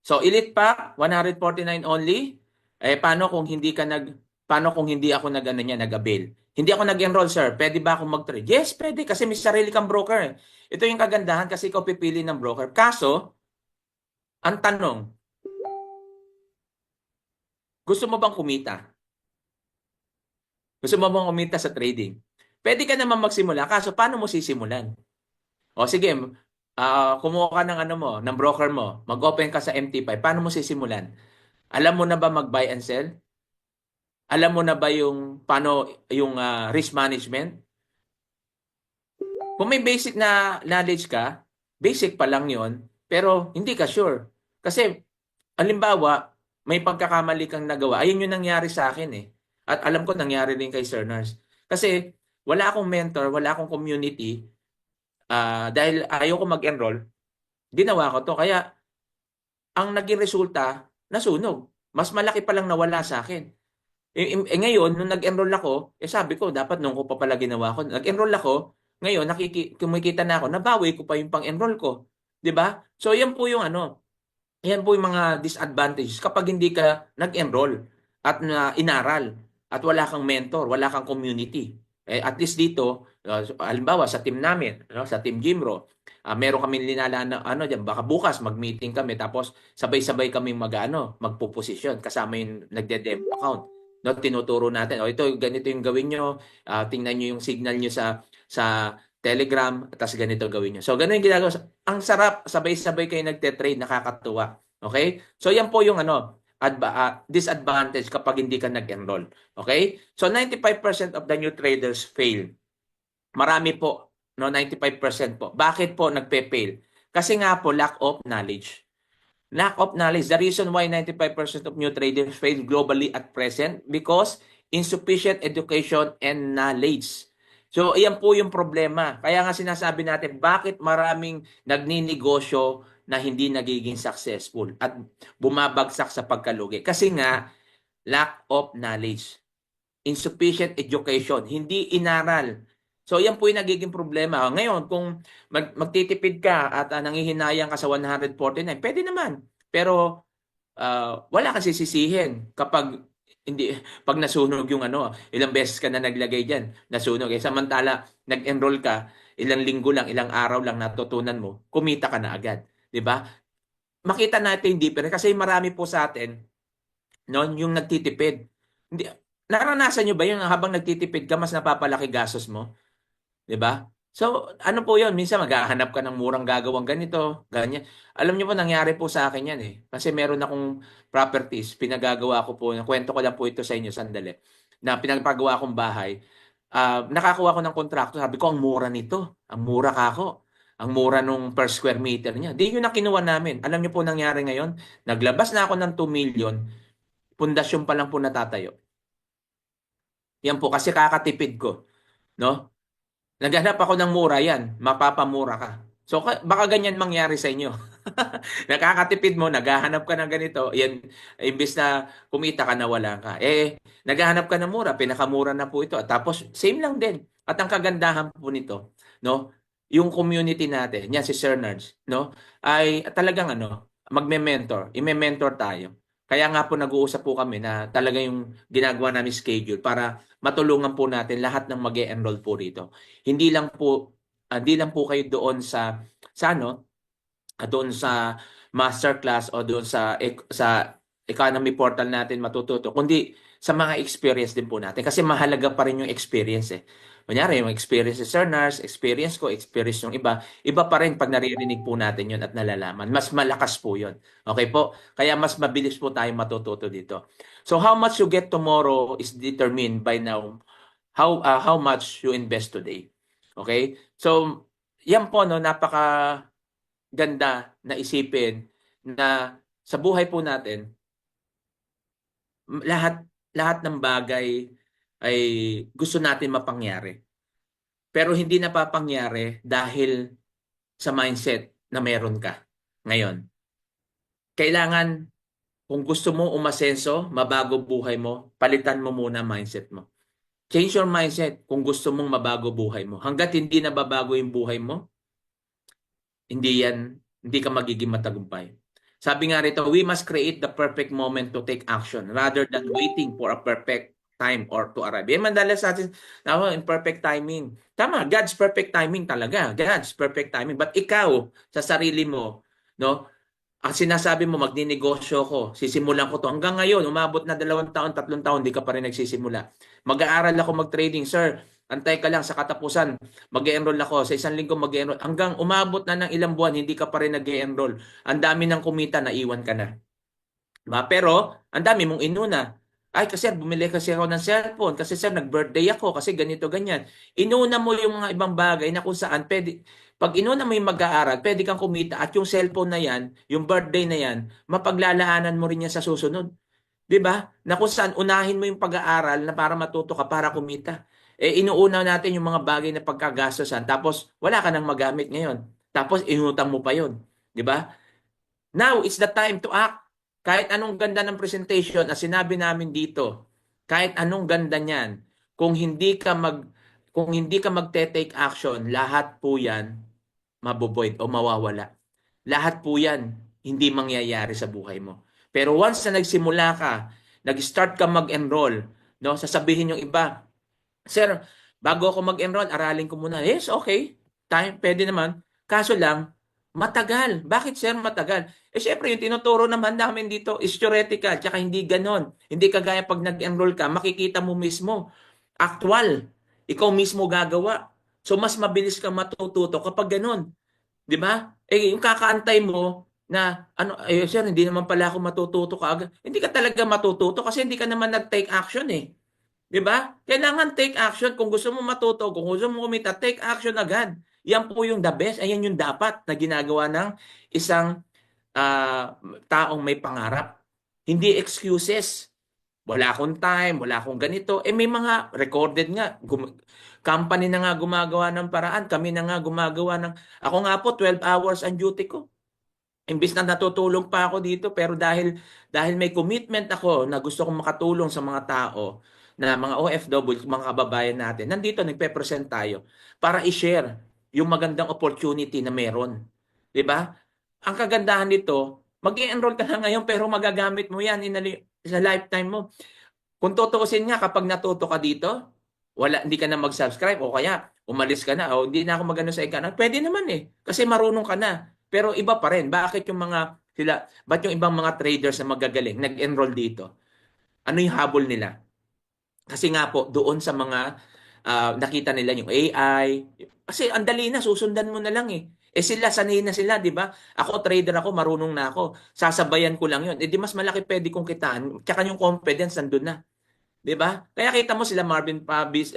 So, Elite Pack, 149 only. Paano kung hindi ako nag-avail? Hindi ako nag-enroll, sir. Pwede ba akong mag-trade? Yes, pwede kasi may sarili kang broker. Ito yung kagandahan kasi ikaw pipili ng broker. Kaso, ang tanong, gusto mo bang kumita? Gusto mo bang kumita sa trading? Pwede ka naman magsimula, kaso paano mo sisimulan? O sige, kumuha ka ng ng broker mo, mag-open ka sa MT5, paano mo sisimulan? Alam mo na ba mag-buy and sell? Alam mo na ba yung paano yung risk management? Kung may basic na knowledge ka, basic pa lang yon, pero hindi ka sure. Kasi, halimbawa, may pagkakamali kang nagawa. Ayun yung nangyari sa akin eh. At alam ko nangyari rin kay Sir Nars. Kasi, wala akong mentor, wala akong community, dahil ayaw ko mag-enroll, ginawa ko to. Kaya, ang naging resulta, nasunog. Mas malaki pa lang nawala sa akin. Ngayon, nung nag-enroll ako, sabi ko, dapat nung ko pa pala ginawa ko. Nag-enroll ako, ngayon, kumikita na ako, nabawi ko pa yung pang-enroll ko. 'Di ba? So, yan po yung mga disadvantages kapag hindi ka nag-enroll at inaral at wala kang mentor, wala kang community. At least dito, halimbawa sa team namin, sa Team Gimro, meron kami linala na diyan, baka bukas mag-meeting kami tapos sabay-sabay kaming magpo-position kasama yung nagde-demo account. No, tinuturo natin, ito ganito yung gawin nyo, tingnan nyo yung signal nyo sa Telegram, tapos ganito gawin nyo. So, ganun yung ginagawa. Ang sarap, sabay-sabay kayo nagte-trade, nakakatuwa. Okay? So, yan po yung disadvantage kapag hindi ka nag-enroll. Okay? So, 95% of the new traders fail. Marami po, 95% po. Bakit po nagpe-fail? Kasi nga po, lack of knowledge. Lack of knowledge. The reason why 95% of new traders fail globally at present because insufficient education and knowledge. So, iyan po yung problema. Kaya nga sinasabi natin, bakit maraming nagninegosyo na hindi nagiging successful at bumabagsak sa pagkalugi? Kasi nga, lack of knowledge. Insufficient education. Hindi inaral. So, yan po yung nagiging problema. Ngayon, kung magtitipid ka at nanghihinayang ka sa 149, pwede naman. Pero, wala kang sisisihin kapag pag nasunog yung ilang beses ka na naglagay diyan, nasunog. Samantala, nag-enroll ka, ilang linggo lang, ilang araw lang natutunan mo, kumita ka na agad. 'Di ba? Makita natin yung difference kasi marami po sa atin yung nagtitipid. Hindi, naranasan nyo ba yung habang nagtitipid ka, mas napapalaki gastos mo? 'Di ba? So, ano po 'yon? Minsan maghahanap ka ng murang gagawang ganito, ganyan. Alam niyo po nangyari po sa akin 'yan eh. Kasi meron akong properties, pinagagawa ko po, kwento ko lang po ito sa inyo sandali. Na pinagpagawa akong bahay, nakakuha ko ng kontrakto, sabi ko ang mura nito. Ang mura kako. Ang mura nung per square meter niya. Di yun ang kinuha namin. Alam niyo po nangyari ngayon? Naglabas na ako ng 2 million, pundasyon pa lang po natatayo. Yan po kasi kakatipid ko, no? Naghanap ako ng mura yan, mapapamura ka. So baka ganyan mangyari sa inyo. Nakakatipid mo, naghahanap ka ng ganito, yan, imbis na kumita ka na wala ka. Naghahanap ka ng mura, pinakamura na po ito. Tapos same lang din. At ang kagandahan po nito, no, yung community natin, yan si Sir Nerds, no, ay talagang magme-mentor, ime-mentor tayo. Kaya nga po nag-uusap po kami na talaga yung ginagawa namin schedule para matulungan po natin lahat ng mag-e-enroll po rito. Hindi lang po kayo doon doon sa masterclass o doon sa economy portal natin matututo, kundi sa mga experience din po natin. Kasi mahalaga pa rin yung experience eh. Kunyari, yung experience ni Sir Nars, experience ko, experience yung iba. Iba pa rin pag naririnig po natin yun at nalalaman. Mas malakas po yun. Okay po? Kaya mas mabilis po tayo matututo dito. So how much you get tomorrow is determined by now how much you invest today. Okay? So, yan po, napaka ganda na isipin na sa buhay po natin, lahat ng bagay ay gusto natin mapangyari. Pero hindi napapangyari dahil sa mindset na meron ka ngayon. Kailangan, kung gusto mo umasenso, mabago buhay mo, palitan mo muna mindset mo. Change your mindset kung gusto mong mabago buhay mo. Hanggat hindi nababago yung buhay mo, hindi ka magiging matagumpay. Sabi nga rito, we must create the perfect moment to take action rather than waiting for a perfect time or to arrive. Yan madalas sa atin, in perfect timing. Tama, God's perfect timing talaga. God's perfect timing. But ikaw, sa sarili mo, no, ang sinasabi mo, magninegosyo ko, sisimulan ko to. Hanggang ngayon, umabot na 2 taon, 3 taon, di ka pa rin nagsisimula. Mag-aaral ako mag-trading, sir. Antay ka lang sa katapusan. Mag-e-enroll ako. Sa 1 linggo mag-e-enroll. Hanggang umabot na ng ilang buwan, hindi ka pa rin nag-e-enroll. Ang dami ng kumita, naiwan ka na. Diba? Pero, ang dami mong inuna. Ay, kasi bumili kasi ako ng cellphone. Kasi sir, nag-birthday ako. Kasi ganito, ganyan. Inuna mo yung mga ibang bagay na kung saan pwede, pag inuna mo yung mag-aaral, pwede kang kumita at yung cellphone na yan, yung birthday na yan, mapaglalaanan mo rin yan sa susunod. 'Di ba? Na kung saan unahin mo yung pag-aaral na para matuto ka para kumita. Inuuna natin yung mga bagay na pagkagastosan tapos wala ka nang magamit ngayon. Tapos inutang mo pa 'yon, 'di ba? Now is the time to act. Kahit anong ganda ng presentation, as sinabi namin dito, kahit anong ganda niyan, kung hindi ka magte-take action, lahat po 'yan maboboid o mawawala. Lahat po 'yan hindi mangyayari sa buhay mo. Pero once na nagsimula ka, nag-start ka mag-enroll, no? Sasabihin yung iba, "Sir, bago ako mag-enroll, aralin ko muna." Yes, okay. Pwede naman. Kaso lang, matagal. Bakit sir matagal? Syempre, yung tinuturo naman namin dito is theoretical, tsaka hindi ganon. Hindi kagaya pag nag-enroll ka, makikita mo mismo. Actual. Ikaw mismo gagawa. So, mas mabilis kang matututo kapag ganon. 'Di ba? Yung kakaantay mo na ano, sir, hindi naman pala ako matututo kaagad. Hindi ka talaga matututo kasi hindi ka naman nag-take action eh. 'Di ba? Kailangan take action kung gusto mo matuto, kung gusto mo kumita, take action agad. Yan po yung the best, ayan yung dapat na ginagawa ng isang taong may pangarap. Hindi excuses. Wala akong time, wala akong ganito. May mga recorded nga. Company na nga gumagawa ng paraan. Kami na nga gumagawa ng... Ako nga po, 12 hours ang duty ko. Imbis na natutulog pa ako dito, pero dahil may commitment ako na gusto kong makatulong sa mga tao, na mga OFW, mga kababayan natin, nandito nagpe-present tayo para i-share yung magandang opportunity na meron. 'Di ba? Ang kagandahan nito, mag-i-enroll ka na ngayon pero magagamit mo yan sa lifetime mo. Kung tutuusin nga kapag natuto ka dito, hindi ka na mag-subscribe o kaya umalis ka na o hindi na ako magano sa ikanan. Pwede naman eh kasi marunong ka na. Pero iba pa rin. Bakit ba't yung ibang mga traders na magagaling nag-enroll dito? Ano yung habol nila? Kasi nga po doon sa mga nakita nila yung AI. Kasi ang dali na, susundan mo na lang eh. Sila, sanay na sila, di ba? Ako, trader ako, marunong na ako. Sasabayan ko lang yun. Di mas malaki pwede kong kitaan. Tsaka yung confidence, nandun na. Di ba? Kaya kita mo sila Marvin Pabis,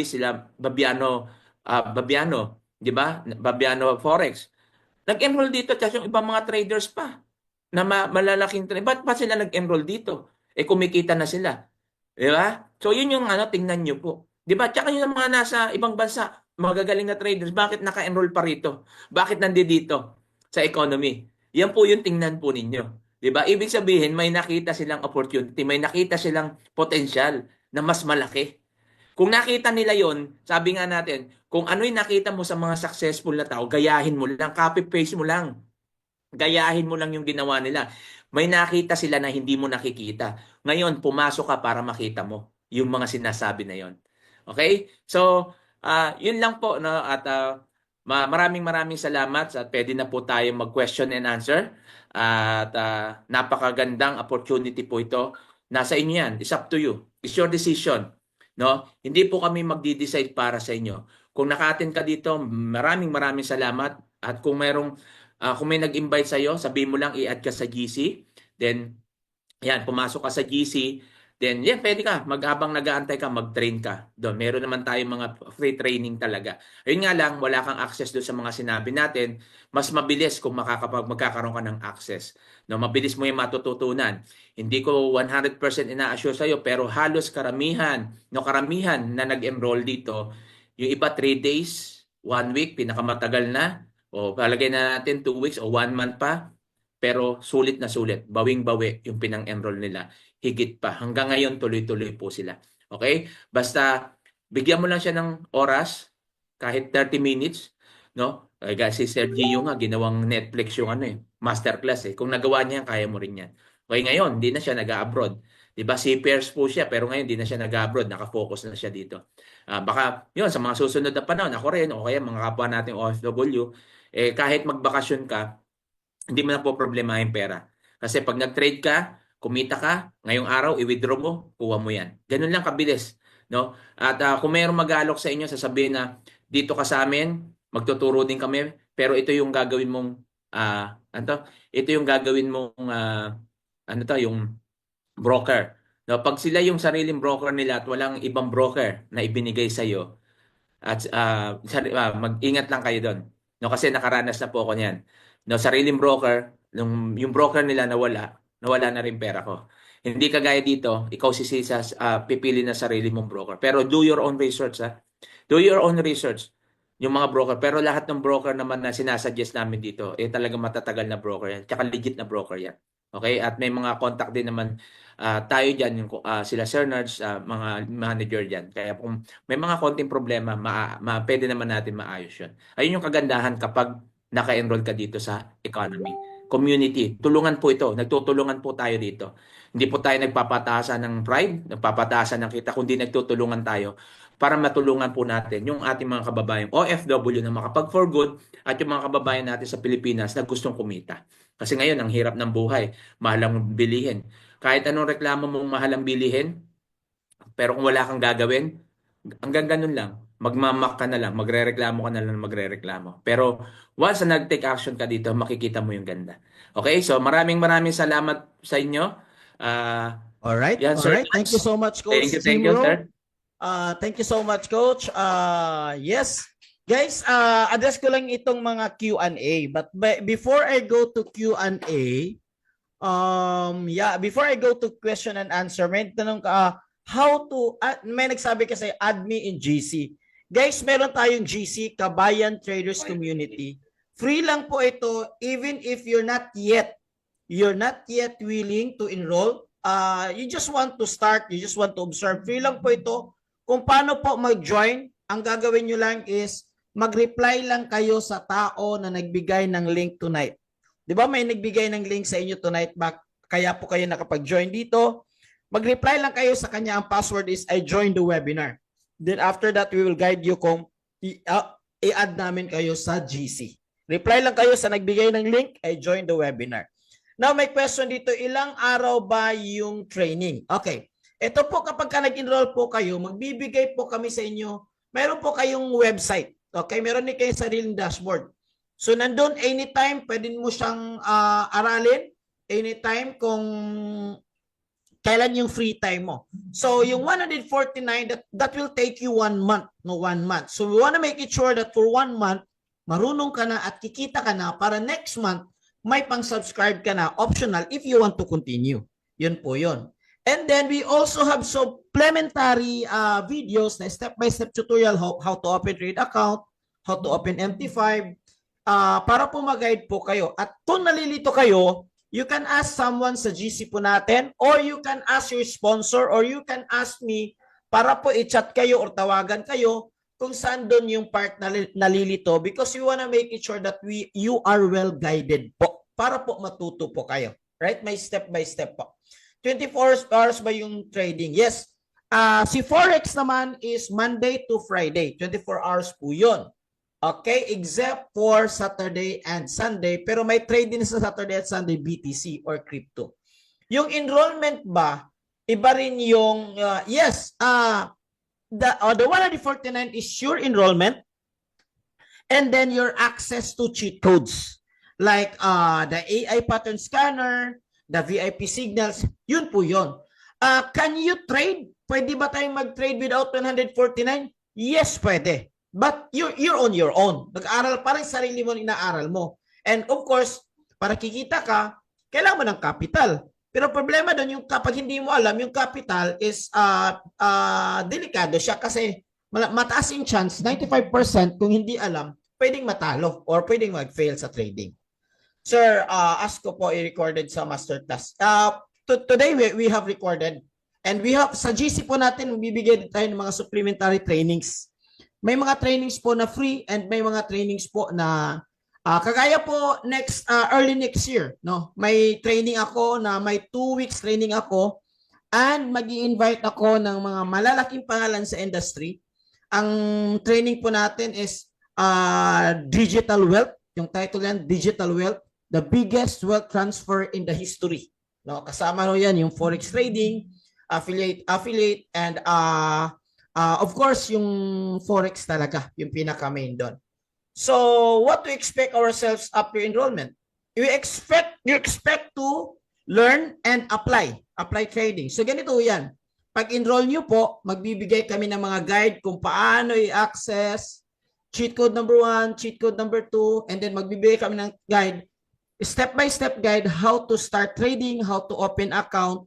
sila Babiano, di ba? Babiano Forex. Nag-enroll dito, tsaka yung ibang mga traders pa na malalaking trader. Ba't pa sila nag-enroll dito? Kumikita na sila. Di ba? So, yun yung tingnan nyo po. Di ba? Tsaka yung mga nasa ibang bansa, magagaling na traders, bakit naka-enroll pa rito? Bakit nandito sa economy? Yan po yung tingnan po ninyo. Di ba? Ibig sabihin, may nakita silang opportunity, may nakita silang potential na mas malaki. Kung nakita nila yon, sabi nga natin, kung ano yung nakita mo sa mga successful na tao, gayahin mo lang, copy-paste mo lang. Gayahin mo lang yung ginawa nila. May nakita sila na hindi mo nakikita. Ngayon, pumasok ka para makita mo yung mga sinasabi na yon. Okay? So, yun lang po. No? At maraming salamat at pwede na po tayo mag-question and answer. At napakagandang opportunity po ito. Nasa inyo yan. It's up to you. It's your decision. No? Hindi po kami magdi-decide para sa inyo. Kung naka-attend ka dito, maraming salamat. At kung may nag-invite sa'yo, sabihin mo lang i-add ka sa GC. Then, yan, pumasok ka sa GC. Then, yan, pwede ka. Habang nag-aantay ka, mag-train ka. Doon, meron naman tayong mga free training talaga. Ayun nga lang, wala kang access doon sa mga sinabi natin. Mas mabilis kung magkakaroon ka ng access. No, mabilis mo yung matututunan. Hindi ko 100% ina-assure sa'yo, pero halos karamihan na nag-enroll dito, yung iba 3 days, 1 week, pinakamatagal na. O palagay na natin 2 weeks o 1 month pa. Pero sulit na sulit. Bawing-bawi yung pinang-enroll nila. Higit pa. Hanggang ngayon tuloy-tuloy po sila. Okay? Basta bigyan mo lang siya ng oras, kahit 30 minutes, no? Kaya si Sergio nga, ginawang Netflix yung masterclass eh. Kung nagawa niya, kaya mo rin yan. Okay, ngayon, hindi na siya nag-abroad. Di ba, seafarers po siya, pero ngayon, hindi na siya nag-abroad. Nakafocus na siya dito. Baka, yun, sa mga susunod na panahon, ako rin, o kaya mga kapwa nating OFW, kahit magbakasyon ka, hindi mo na po problema yung pera. Kasi pag nag-trade ka, kumita ka, ngayong araw, i-withdraw mo, kuha mo yan. Ganun lang kabilis. No? At kung mayroong mag-aalok sa inyo, sasabihin na, dito ka sa amin, magtuturo din kami, pero ito yung gagawin mong, ito yung gagawin mong, yung broker. No? Pag sila yung sariling broker nila at walang ibang broker na ibinigay sa iyo, at mag-ingat lang kayo doon. No, kasi nakaranas na po ako niyan. No, sariling broker, yung broker nila nawala na rin pera ko. Hindi kagaya dito, ikaw pipili na sarili mong broker. Pero do your own research ha. Do your own research yung mga broker. Pero lahat ng broker naman na sinasuggest namin dito, talaga matatagal na broker yan. Tsaka legit na broker yan. Okay? At may mga contact din naman tayo dyan, sila Sir Nerds, mga manager dyan. Kaya kung may mga konting problema, pwede naman natin maayos yun. Ayun yung kagandahan kapag naka-enroll ka dito sa economy. Community. Tulungan po ito. Nagtutulungan po tayo dito. Hindi po tayo nagpapataasan ng pride, nagpapataasan ng kita, kundi nagtutulungan tayo para matulungan po natin yung ating mga kababayang OFW na makapag-for good at yung mga kababayan natin sa Pilipinas na gustong kumita. Kasi ngayon, ang hirap ng buhay, mahal ang bilihin. Kahit anong reklamo mong mahal ang bilihin, pero kung wala kang gagawin, hanggang ganun lang. Magmamak ka na lang, magrereklamo ka na lang, magrereklamo. Pero once na nag-take action ka dito, makikita mo yung ganda. Okay, so maraming salamat sa inyo. Alright, Yan, sir. alright. Thank you so much, Coach Thank you, Zimro. sir. Thank you so much, Coach. Yes, guys, address ko lang itong mga Q&A. But before I go to Q&A, before I go to question and answer, may tanong ka, may nagsabi kasi add me in GC. Guys, meron tayong GC, Kabayan Traders Community. Free lang po ito, even if you're not yet willing to enroll. You just want to start, you just want to observe. Free lang po ito. Kung paano po mag-join, ang gagawin nyo lang is mag-reply lang kayo sa tao na nagbigay ng link tonight. Di ba may nagbigay ng link sa inyo tonight, kaya po kayo nakapag-join dito. Mag-reply lang kayo sa kanya, ang password is I joined the webinar. Then after that, we will guide you kung i-add namin kayo sa GC. Reply lang kayo sa nagbigay ng link, I joined the webinar. Now, may question dito, ilang araw ba yung training? Okay. Ito po, kapag ka nag-enroll po kayo, magbibigay po kami sa inyo, meron po kayong website. Okay, meron din kayong sariling dashboard. So, nandun, anytime, pwede mo siyang aralin. Anytime, kung kailan yung free time mo. So, yung 149, that will take you 1 month. No, 1 month. So, we want to make it sure that for 1 month, marunong ka na at kikita ka na para next month, may pang-subscribe ka na, optional, if you want to continue. Yun po yun. And then we also have supplementary videos na step-by-step tutorial how to open trade account, how to open MT5, para po mag-guide po kayo. At kung nalilito kayo, you can ask someone sa GC po natin, or you can ask your sponsor, or you can ask me para po i-chat kayo or tawagan kayo kung saan doon yung part na nalilito, because we wanna make it sure that you are well guided po para po matuto po kayo. Right? May step-by-step po. 24 hours ba yung trading? Yes. Si Forex naman is Monday to Friday. 24 hours po yun. Okay? Except for Saturday and Sunday. Pero may trade din sa Saturday at Sunday, BTC or crypto. Yung enrollment ba, iba rin yung, yes, the 149 is your enrollment, and then your access to cheat codes. Like the AI pattern scanner, the VIP signals, yun po yun. Can you trade? Pwede ba tayong mag-trade without 149? Yes, pwede. But you're on your own. Nag-aral, parang sarili mo inaaral mo. And of course, para kikita ka, kailangan mo ng capital. Pero problema doon, yung kapag hindi mo alam, yung capital is delikado siya kasi mataas yung chance, 95% kung hindi alam, pwedeng matalo or pwedeng mag-fail sa trading. Sir, ask ko po i-recorded sa masterclass. Today we have recorded And we have, sa GC po natin, bibigyan tayo ng mga supplementary trainings. May mga trainings po na free and may mga trainings po na kagaya po early next year, no? May training ako na may 2 weeks training ako and magi-invite ako ng mga malalaking pangalan sa industry. Ang training po natin is Digital Wealth. Yung title yan, Digital Wealth, the biggest wealth transfer in the history. No, kasama no yan yung forex trading, affiliate and of course yung forex talaga, yung pinaka main doon. So, what to expect ourselves after enrollment? You expect to learn and apply trading. So ganito yan. Pag enroll nyo po, magbibigay kami ng mga guide kung paano i-access cheat code number 1, cheat code number 2, and then magbibigay kami ng guide, step-by-step guide, how to start trading, how to open account,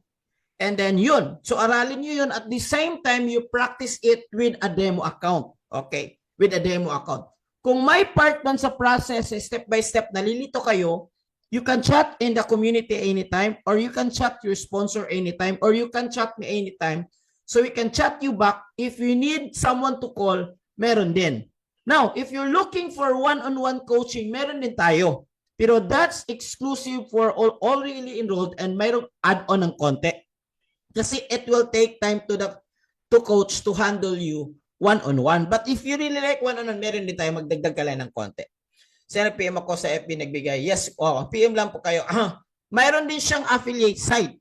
and then yun. So aralin nyo yun. At the same time, you practice it with a demo account. Okay? With a demo account. Kung may part doon sa process, step-by-step, nalilito kayo, you can chat in the community anytime, or you can chat your sponsor anytime, or you can chat me anytime. So we can chat you back. If you need someone to call, meron din. Now, if you're looking for one-on-one coaching, meron din tayo. Pero that's exclusive for all already enrolled and mayroong add-on ng konti. Kasi it will take time to coach to handle you one-on-one. But if you really like one-on-one, meron din tayo magdagdag ka lang ng konti. Sino PM ako sa FB nagbigay? Yes, PM lang po kayo. Mayroon din siyang affiliate site.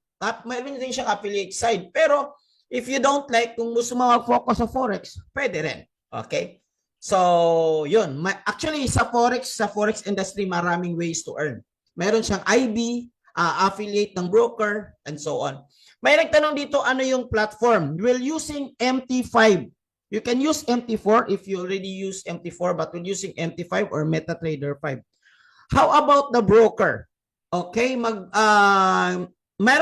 Mayroon din siyang affiliate site. Pero if you don't like, kung gusto mo mag-focus sa Forex, pwede rin. Okay? So, yun. Actually, sa Forex industry, maraming ways to earn. Meron siyang IB, affiliate ng broker, and so on. May nagtanong dito, ano yung platform? We're using MT5. You can use MT4 if you already use MT4, but we're using MT5 or MetaTrader 5. How about the broker? Okay, meron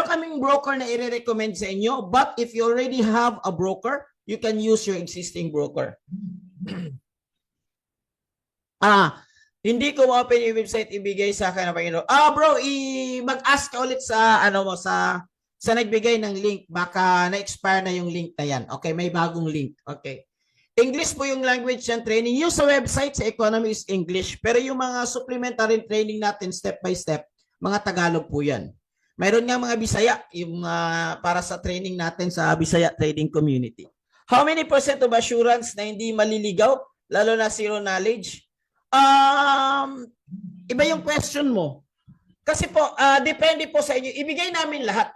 kaming broker na i-recommend sa inyo, but if you already have a broker, you can use your existing broker. Hindi ko ma-open yung website, ibigay sa akin na Panginoon. Bro, mag-ask ka ulit sa sa nagbigay ng link, baka na-expire na yung link na yan. Okay, may bagong link. Okay. English po yung language and training. Yung sa website, sa economy is English. Pero yung mga supplementary training natin, step by step, mga Tagalog po yan. Mayroon nga mga Bisaya, yung para sa training natin sa Bisaya Trading Community. How many % of assurance na hindi maliligaw, lalo na zero knowledge? Iba yung question mo. Kasi po, depende po sa inyo. Ibigay namin lahat.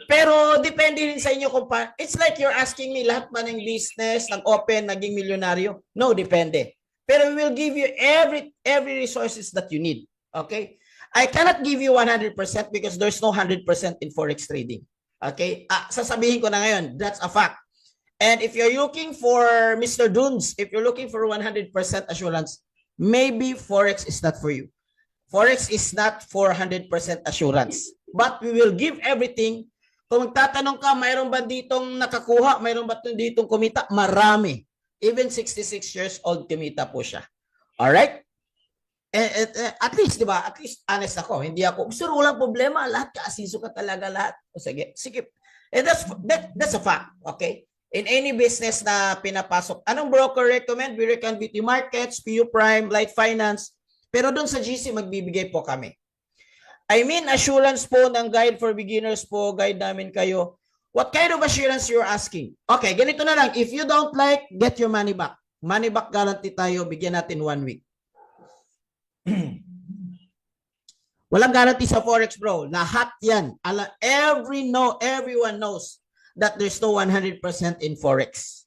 Pero depende rin sa inyo kung it's like you're asking me lahat ba ng business, nag-open, naging milyonaryo? No, depende. Pero we will give you every resources that you need. Okay? I cannot give you 100% because there's no 100% in Forex trading. Okay? Sasabihin ko na ngayon, that's a fact. And if you're looking for Mr. Dunes, if you're looking for 100% assurance, maybe Forex is not for you. Forex is not for 100% assurance. But we will give everything. Kung magtatanong ka, mayroon ba ditong nakakuha? Mayroon ba ditong kumita? Marami. Even 66 years old, kumita po siya. Alright? At least, di ba? At least honest ako. Hindi ako, sir, walang problema. Lahat kaasiso ka talaga lahat. O sige, sige. And that's a fact. Okay? In any business na pinapasok. Anong broker recommend? We recommend BT Markets, PU Prime, Light Finance. Pero doon sa GC, magbibigay po kami. I mean, assurance po ng guide for beginners po, guide namin kayo. What kind of assurance you're asking? Okay, ganito na lang. If you don't like, get your money back. Money back guarantee tayo, bigyan natin 1 week. Walang guarantee sa Forex, bro. Lahat yan. Everyone knows that there's no 100% in Forex.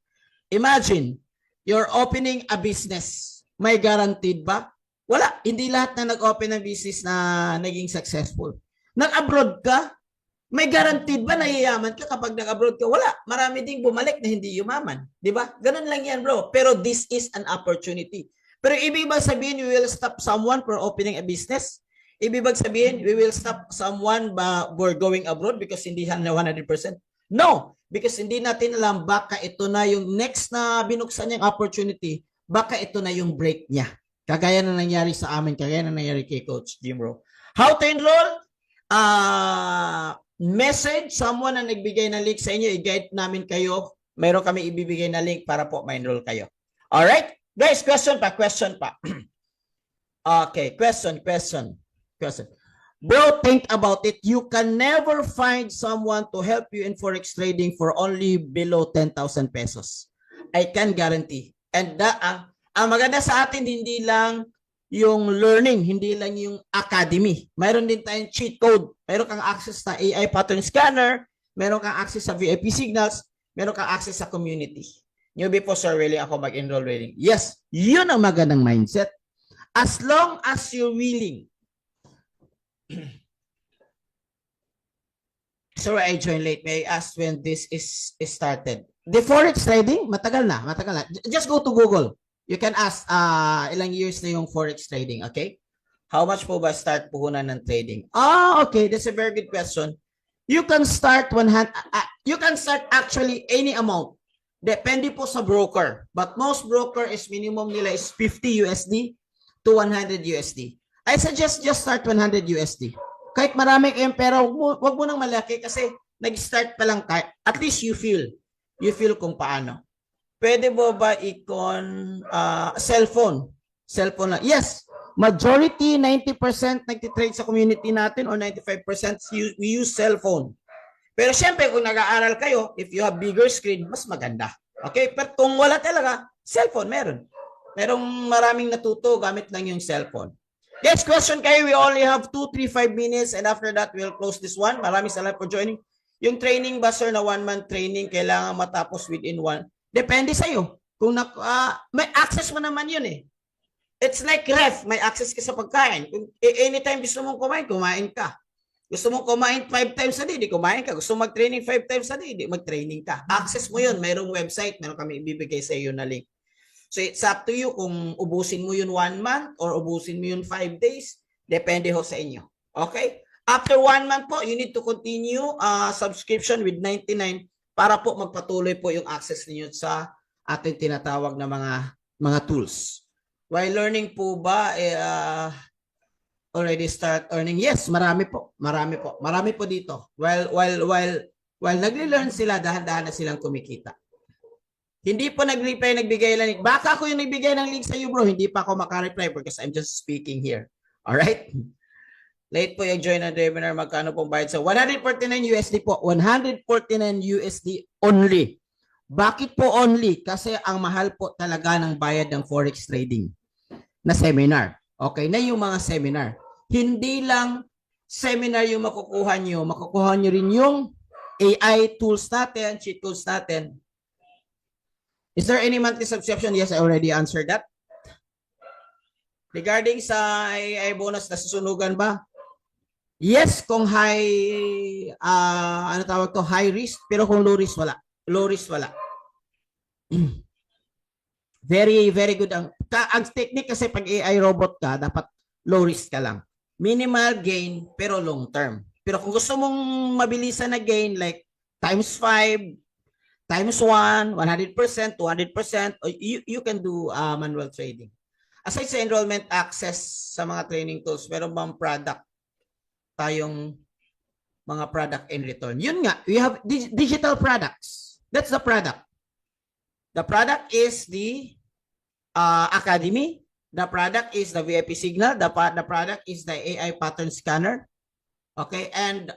Imagine, you're opening a business. May guaranteed ba? Wala. Hindi lahat na nag-open ng business na naging successful. Nag-abroad ka, may guaranteed ba na yayaman ka kapag nag-abroad ka? Wala. Marami ding bumalik na hindi yumaman. Di ba? Ganun lang yan, bro. Pero this is an opportunity. Pero ibig ba sabihin, we will stop someone for opening a business? Ibig ba sabihin, we will stop someone for going abroad because hindi na 100%? No. Because hindi natin alam, baka ito na yung next na binuksan niyang opportunity, baka ito na yung break niya. Kagaya na nangyari sa amin, kagaya na nangyari kay Coach Jim, bro. How to enroll? message someone na nagbigay ng link sa inyo, i-guide namin kayo. Mayroon kami ibibigay na link para po ma-enroll kayo. Alright? Guys, question pa. Okay, question. Bro, think about it. You can never find someone to help you in forex trading for only below 10,000 pesos. I can guarantee. And ang maganda sa atin, hindi lang yung learning, hindi lang yung academy. Mayroon din tayong cheat code. Mayroon kang access sa AI pattern scanner, mayroon kang access sa VIP signals, mayroon kang access sa community. Newbie po, sir, willing ako mag-enroll willing. Yes, yun ang magandang mindset. As long as you're willing. Sorry, I joined late. May I ask when this is started? The forex trading, matagal na. Just go to Google. You can ask ilang years na yung forex trading, okay? How much po ba start puhunan ng trading? Okay, that's a very good question. You can start you can start actually any amount. Depende po sa broker. But most broker is minimum nila is 50 USD to 100 USD. I suggest just start 100 USD. Kahit marami kayong pera, wag mo nang malaki kasi nag-start pa lang tayo. At least you feel kung paano. Pwede mo ba cellphone? Cellphone lang. Yes, majority, 90% nagtitrade sa community natin or 95% we use cellphone. Pero syempre, kung nag-aaral kayo, if you have bigger screen, mas maganda. Okay? Pero kung wala talaga, cellphone, meron. Merong maraming natuto, gamit lang yung cellphone. Next question kayo, we only have 2, 3, 5 minutes and after that, we'll close this one. Maraming salamat for joining. Yung training ba, sir, na 1-month training, kailangan matapos within 1. Depende sa'yo. Kung may access mo naman yun eh. It's like ref, may access ka sa pagkain. Kung anytime gusto mong kumain ka. Gusto mong kumain 5 times a day, di kumain ka. Gusto mong mag-training 5 times a day, di mag-training ka. Access mo yun. Mayroong website, meron kami ibibigay sa iyo na link. So it's up to you kung ubusin mo yun 1 month or ubusin mo yun 5 days. Depende ho sa inyo. Okay? After 1 month po, you need to continue subscription with 99 para po magpatuloy po yung access niyo sa ating tinatawag na mga tools. While learning po ba, already start earning? Yes, marami po. Marami po dito. While nagle-learn sila, dahan-dahan na silang kumikita. Hindi po nagbigay lang link. Baka ako yung nagbigay ng link sa iyo, bro. Hindi pa ako makareply because I'm just speaking here. Alright? Late po yung join na webinar. Magkano pong bayad sa 149 USD po. 149 USD only. Bakit po only? Kasi ang mahal po talaga ng bayad ng forex trading na seminar. Okay, na yung mga seminar. Hindi lang seminar yung makukuha nyo rin yung AI tools natin, cheat codes natin. Is there any monthly subscription? Yes, I already answered that. Regarding sa AI bonus, nasusunugan ba? Yes, kung high, high risk, pero kung low risk, wala. Low risk, wala. Very, very good. Ang technique kasi pag AI robot ka, dapat low risk ka lang. Minimal gain, pero long term. Pero kung gusto mong mabilisan na gain, like times 5, times 1, 100%, 200%, you can do manual trading. Aside sa enrollment access sa mga training tools, meron bang product tayong mga product in return? Yun nga, we have digital products. That's the product. The product is the Academy. The product is the VIP Signal. The product is the AI pattern scanner. Okay, and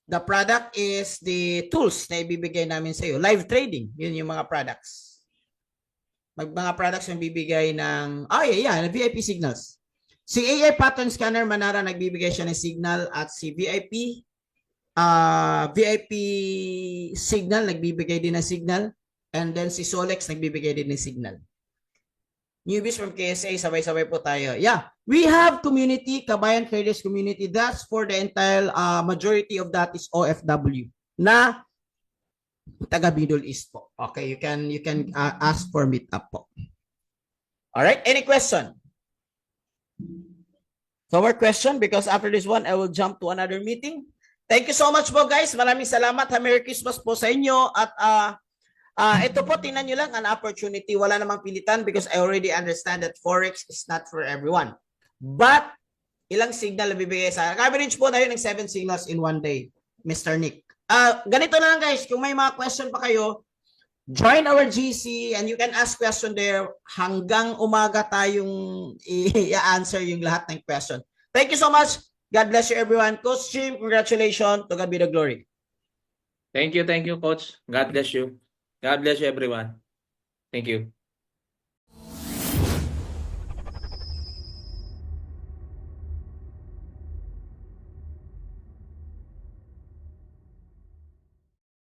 the product is the tools na ibibigay namin sa iyo. Live trading, yun yung mga products. Mga products yung bibigay ng, VIP signals. Si AI pattern scanner, Manara, nagbibigay siya ng signal at si VIP signal, nagbibigay din ng signal. And then si Solex, nagbibigay din ng signal. Newbies from KSA, sabay-sabay po tayo. Yeah, we have community, Kabayan Traders community. That's for the entire majority of that is OFW na taga Middle East po. Okay, you can ask for meetup po. All right, any question? No more question because after this one, I will jump to another meeting. Thank you so much po guys. Maraming salamat. Merry Christmas po sa inyo at ito po, tingnan nyo lang, an opportunity. Wala namang pilitan because I already understand that Forex is not for everyone. But Ilang signal na bibigay sa average po tayo ng 7 signals in one day, Mr. Nick. Ganito na lang guys, kung may mga question pa kayo, join our GC and you can ask question there hanggang umaga tayong i-answer yung lahat ng question. Thank you so much. God bless you everyone. Coach Jim, congratulations. To God be the glory. Thank you, Coach. God bless you. God bless you, everyone. Thank you.